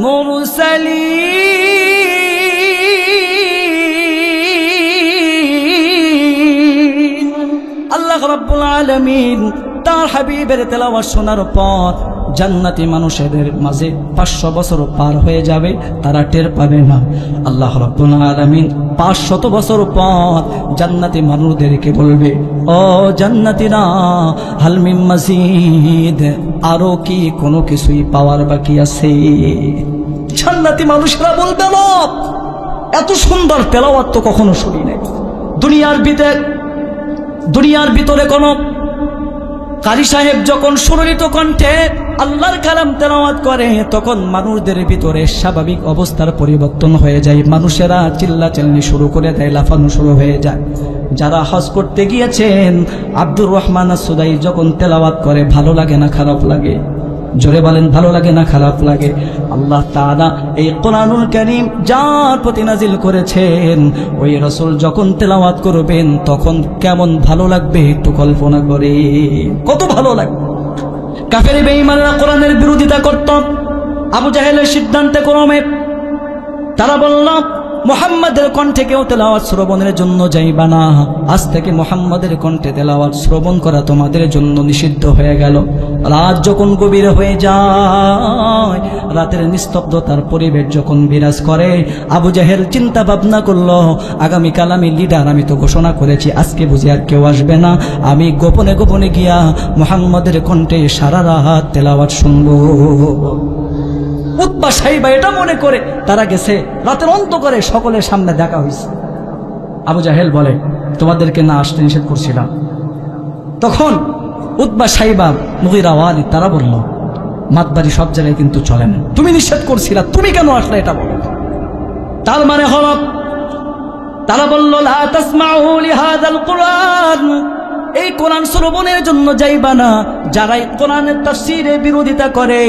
মুরসালিন। আল্লাহ রাব্বুল আলামিন তার হাবিবের তেলাওয়াত শোনার পর জান্নাতি মানুষেদের মাঝে 500 বছর পার হয়ে যাবে, তারা টের পাবে না। আল্লাহ রাব্বুল আলামিন 500 বছর পর জান্নাতি মানুষদেরকে বলবে, ও জান্নাতীরা, হাল মিন মাজিদ, আরো কি কোনো কিছুই পাওয়ার বাকি আছে? জান্নাতি মানুষরা বলবে, না, এত সুন্দর তেলাওয়াত তো কখনো শুনি নাই। দুনিয়ার ভিতরে কোন কারি সাহেব যখন সুরলিত কণ্ঠে আল্লাহর কালাম তেলাওয়াত করে, তখন মানুষদের ভিতরে স্বাভাবিক অবস্থার পরিবর্তন হয়ে যায়। মানুষেরা চিল্লাচিল্লি শুরু করে দেয়, লাফানো শুরু হয়ে যায়। যারা হজ করতে গিয়েছেন, আব্দুর রহমান আসুদাই যখন তেলাওয়াত করে, ভালো লাগে না খারাপ লাগে? জোরে বলেন, ভালো লাগে না খারাপ লাগে? আল্লাহ তাআলা এই কোরআনুল কারীম যার প্রতি নাজিল করেছেন, ওই রাসূল যখন তেলাওয়াত করবেন তখন কেমন ভালো লাগবে একটু কল্পনা করে, কত ভালো লাগবে। কাফের বেঈমানরা কোরআনের বিরোধিতা করত। আবু জাহেলের সিদ্ধান্তে ক্রমে তারা বলল, মুহাম্মাদের কণ্ঠে কেউ তেলাওয়াত শ্রবণের জন্য যাইবা না, আজ থেকে মুহাম্মাদের কণ্ঠে তেলাওয়াত শ্রবণ করা তোমাদের জন্য নিষিদ্ধ হয়ে গেল। রাত যখন গভীর হয়ে যায়, রাতের নিস্তব্ধতার পরিবেশ যখন বিরাজ করে, আবু জাহেল চিন্তা ভাবনা করলো, আগামীকাল আমি লিডার, আমি তো ঘোষণা করেছি আজকে বুঝি আর কেউ আসবে না, আমি গোপনে গোপনে গিয়া মুহাম্মাদের কণ্ঠে সারা রাত তেলাওয়াত শুনবো। উতবা সাইবা এটা মনে করে তারা গেছে, রাতের অন্ধকারে সকলের সামনে দেখা হয়েছে। আবু জাহেল বলে, তোমাদেরকে না আসতে নিষেধ করছিলাম। তখন উতবা সাইবা, মুগীরা ওয়ালিদ তারা বলল, মাতবাড়ি সব জায়গায় কিন্তু চলে না, তুমি নিষেধ করছিলা, তুমি কেন আসলে এটা বলো। তার মানে হল, তারা বলল, লা তাসমাউ লিহাযাল কুরআন, এই কোরআন শ্রবণের জন্য যাইবা না। যারা কোরআনের তাফসীরে বিরোধিতা করে,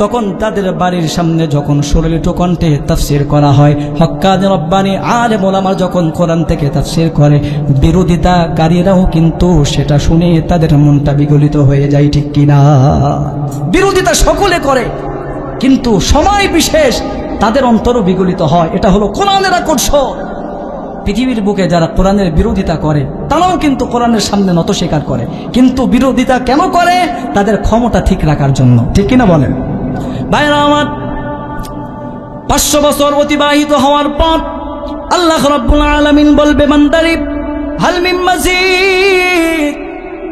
তখন তাদের বাড়ির সামনে যখন সুরলিত কণ্ঠে তাফসীর করা হয়, হক্কানি রব্বানি আলেম ওলামা যখন কোরআন থেকে তাফসীর করে, বিরোধিতাকারীরাও কিন্তু সেটা শুনে তাদের মনটা বিগলিত হয়ে যায়, ঠিক কিনা? বিরোধিতা সকলে করে, কিন্তু সময় বিশেষ তাদের অন্তরও বিগলিত হয়। এটা হলো কোরআনের আকর্ষণ। পৃথিবীর বুকে যারা কোরআনের বিরোধিতা করে, তারাও কিন্তু কোরআনের সামনে নত স্বীকার করে, কিন্তু বিরোধিতা কেন করে? তাদের ক্ষমতা ঠিক রাখার জন্য, ঠিক কিনা বলেন? ভাইরা আমার, 500 বছর অতিবাহিত হওয়ার পর আল্লাহ রাব্বুল আলামিন বলবে, বান্দারে, হাল মিন মাজিদ,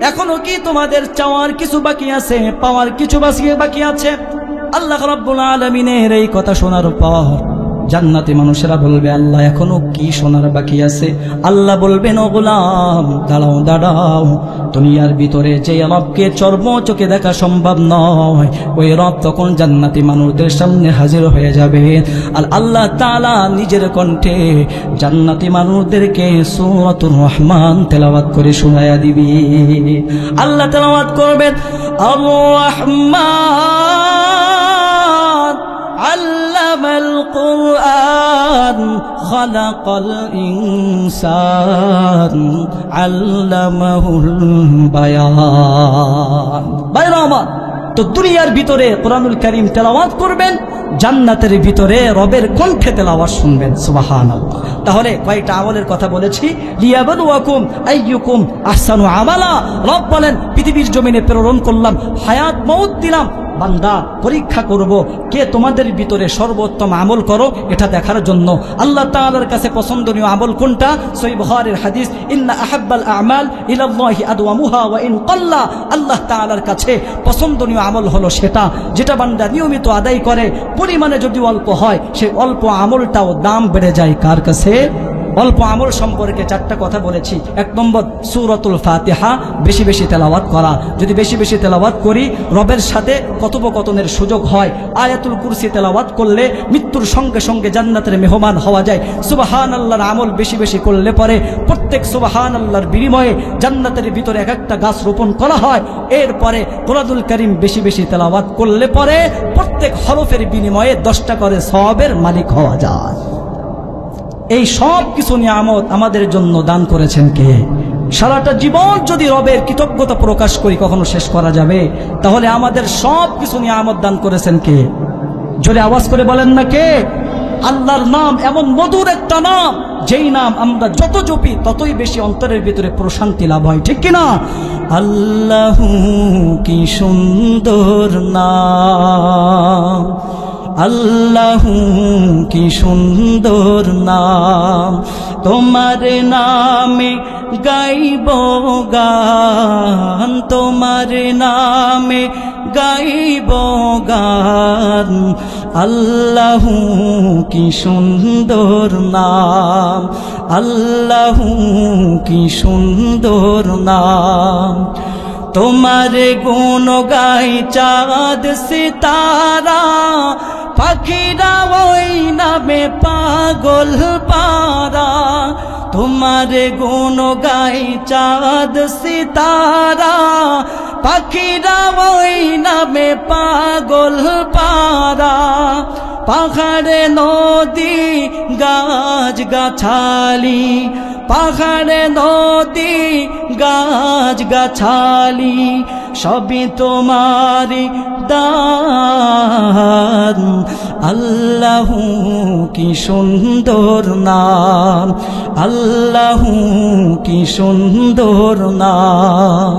এখনো কি তোমাদের চাওয়ার কিছু বাকি আছে, পাওয়ার কিছু বাকি আছে? আল্লাহ রাব্বুল আলামিনের এই কথা শোনার পর জান্নাতি মানুষেরা বলবে, আল্লাহ এখনো কি শোনার বাকি আছে? আল্লাহ বলবেন, ও গোলাম দাঁড়াও দাঁড়াও, দুনিয়ার ভিতরে যে রবকে চর্ম চোখে দেখা সম্ভব নয়, ওই রব তখন জান্নাতি মানুষদের সামনে হাজির হয়ে যাবে। আর আল্লাহ তাআলা নিজের কণ্ঠে জান্নাতি মানুষদেরকে সূরাতুর রহমান তেলাওয়াত করে শোনায়া দিবে। আল্লাহ তেলাওয়াত করবেন, আর রহমান আল্লামাল কুরআন খালাকাল ইনসান আল্লামাহুল বায়ান। বাইরে আমার তো দুনিয়ার ভিতরে কোরআনুল কারীম তেলাওয়াত করবেন, জান্নাতের ভিতরে রবের কণ্ঠে তেলাওয়াত শুনবেন। সুবহানাল্লাহ। তাহলে কয়টা আমলের কথা বলেছি? লিয়াবলুয়াকুম আইয়ুকুম আহসানু আমালা। রব বলেন পৃথিবীর জমিনে প্রেরণ করলাম, হায়াত মউত দিলাম, বান্দা পরীক্ষা করব কে তোমাদের ভিতরে সর্বোত্তম আমল করো এটা দেখার জন্য। আল্লাহ তাআলার কাছে পছন্দনীয় আমল কোনটা? সহিহ বুখারীর হাদিস, ইন্না আহাব্বাল আমাল ইলাল্লাহি আদওয়ামুহা ওয়া ইন ক্বাল্লা। আল্লাহ তাআলার কাছে পছন্দনীয় আমল হলো সেটা যেটা বান্দা নিয়মিত আদায় করে, পরিমাণে যদি অল্প হয় সেই অল্প আমলটাও দাম বেড়ে যায় কার কাছে? অল্প আমল সম্পর্কে চারটা কথা বলেছি। এক নম্বর, সূরাতুল ফাতিহা বেশি বেশি তেলাওয়াত করা। যদি বেশি বেশি তেলাওয়াত করি রবের সাথে কথোপকথনের সুযোগ হয়। আয়াতুল কুরসি তেলাওয়াত করলে মৃত্যুর সঙ্গে সঙ্গে জান্নাতের মেহমান হওয়া যায়। সুবহানাল্লাহর আমল বেশি বেশি করলে পরে প্রত্যেক সুবহানাল্লাহর বিনিময়ে জান্নাতের ভিতরে এক একটা গাছ রোপণ করা হয়। এরপরে কোরআনুল কারীম বেশি বেশি তেলাওয়াত করলে পরে প্রত্যেক হরফের বিনিময়ে 10টা করে সওয়াবের মালিক হওয়া যায়। এই সব কিছু নিয়ামত আমাদের জন্য দান করেছেন কে? সারাটা জীবন যদি রবের কৃতজ্ঞতা প্রকাশ করি কখনো শেষ করা যাবে? তাহলে আমাদের সব কিছু নিয়ামত দান করেছেন কে? জোরে আওয়াজ করে বলেন না কে? আল্লাহর নাম এমন মধুর একটা নাম, যেই নাম আমরা যত জপি ততই বেশি অন্তরের ভিতরে প্রশান্তি লাভ হয়, ঠিক কিনা? আল্লাহু কি সুন্দর নাম, আল্লাহু কি সুন্দর নাম, তোমার নামে গাইব গান, তোমার নামে গাইব গান, আল্লাহু কি সুন্দর নাম, আল্লাহু কি সুন্দর নাম। তোমার গুণ গাই চাঁদ সিতারা, পাখিরা ওই নামে পাগল পারা। তোমার গুণ গাই চাঁদ সিতারা, পাখিরা ওই নামে পাগল পারা। পাহাড়ে নদী গাছ গাছালি, পাহাড়ে নদী গাছ গাছালি, সবই তোমারি দান। আল্লাহু কি সুন্দর নাম, আল্লাহু কি সুন্দর নাম।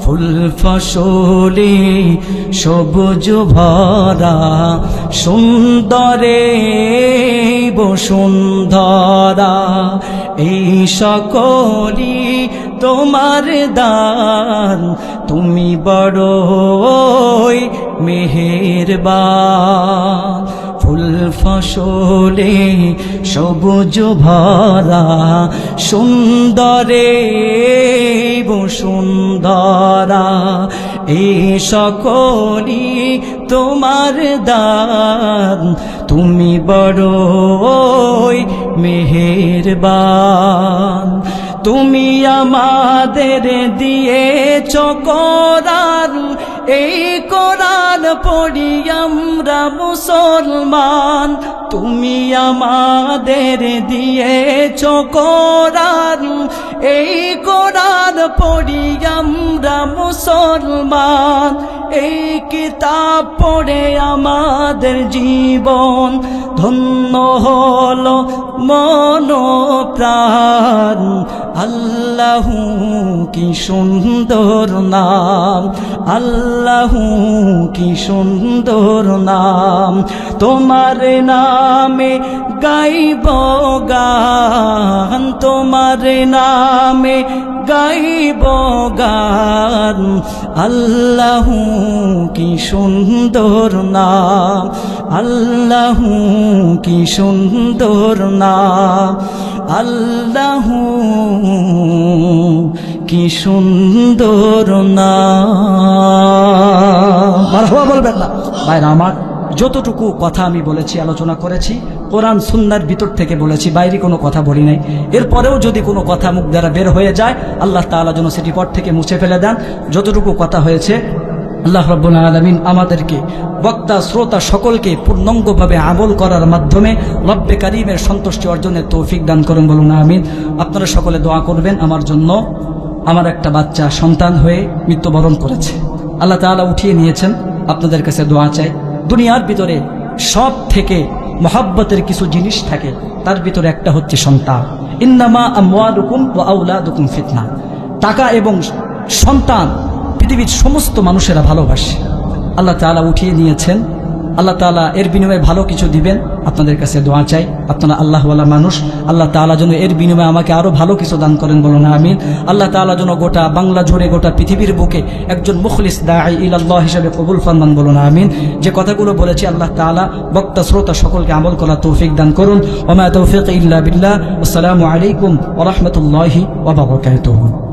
ফুল ফসলে সবুজ ভরা, সুন্দরে বসুন্ধরা, এই সকলই তোমার দান, তুমি বড়ই মেহেরবান। ফুল ফসলে সবুজ ভরা, সুন্দরে বসুন্ধরা, এই সকলই তোমার দান, তুমি বড়ই মেহেরবান। তুমি আমাদের দিয়েছ কোরআন, এই কোরআন পড়ি আমরা মুসলমান। তুমি আমাদের দিয়েছ কোরআন, এই কোরআন পড়ি আমরা মুসলমান। এই কিতাব পড়ে আমাদের জীবন ধন্য হলো মন প্রাণ। আল্লাহু কি সুন্দর নাম, আল্লাহু কি সুন্দর নাম, তোমার নামে গাইব গান, তোমার নামে গাইব গান। আল্লাহু কি সুন্দর নাম, আল্লাহু কি সুন্দর নাম, আল্লাহু কি সুন্দর নাম। মারহাবা বলবেন না ভাইরা আমার? যতটুকু কথা আমি বলেছি, আলোচনা করেছি, কোরআন সুন্নাহর ভিতর থেকে বলেছি, বাইরে কোনো কথা বলি নাই। এরপরেও যদি কোনো কথা মুখ দ্বারা বের হয়ে যায়, আল্লাহ তাআলা যেন সেটি পর থেকে মুছে ফেলে দেন। যতটুকু কথা হয়েছে আল্লাহ রাব্বুল আলামিন আমাদেরকে, বক্তা শ্রোতা সকলকে পূর্ণাঙ্গভাবে আমল করার মাধ্যমে রব্বে কারীমের সন্তুষ্টি অর্জনের তৌফিক দান করুন, বলুন আমিন। আপনারা সকলে দোয়া করবেন আমার জন্য। আমার একটা বাচ্চা সন্তান হয়ে মৃত্যুবরণ করেছে, আল্লাহ তাআলা উঠিয়ে নিয়েছেন। আপনাদের কাছে দোয়া চাই। দুনিয়ার ভিতরে সব থেকে মহব্বতের কিছু জিনিস থাকে, তার ভিতরে একটা হচ্ছে সন্তান। ইন্নামা আমওয়ালুকুম ওয়া আওলাদুকুম ফিতনা। টাকা এবং সন্তান পৃথিবীর সমস্ত মানুষেরা ভালোবাসে। আল্লাহ তাআলা উঠিয়ে নিয়েছেন, আল্লাহ তাআলা এর বিনিময়ে ভালো কিছু দিবেন। আপনাদের কাছে দোয়া চাই, আপনারা আল্লাহওয়ালা মানুষ, আল্লাহ তাআলা যেন এর বিনিময়ে আমাকে আরো ভালো কিছু দান করেন, বলুন আমিন। আল্লাহ তাআলা যেন গোটা বাংলা জুড়ে, গোটা পৃথিবীর বুকে একজন মুখলিস দাঈ ইলাল্লাহ হিসেবে কবুল ফরমান, বলুন আমিন। যে কথাগুলো বলেছি আল্লাহ তাআলা বক্তা শ্রোতা সকলকে আমল করার তৌফিক দান করুন। ওয়া মা তাওফীক ইল্লা বিল্লাহ। আসসালামু আলাইকুম ওয়া রাহমাতুল্লাহি ওয়া বারাকাতুহু।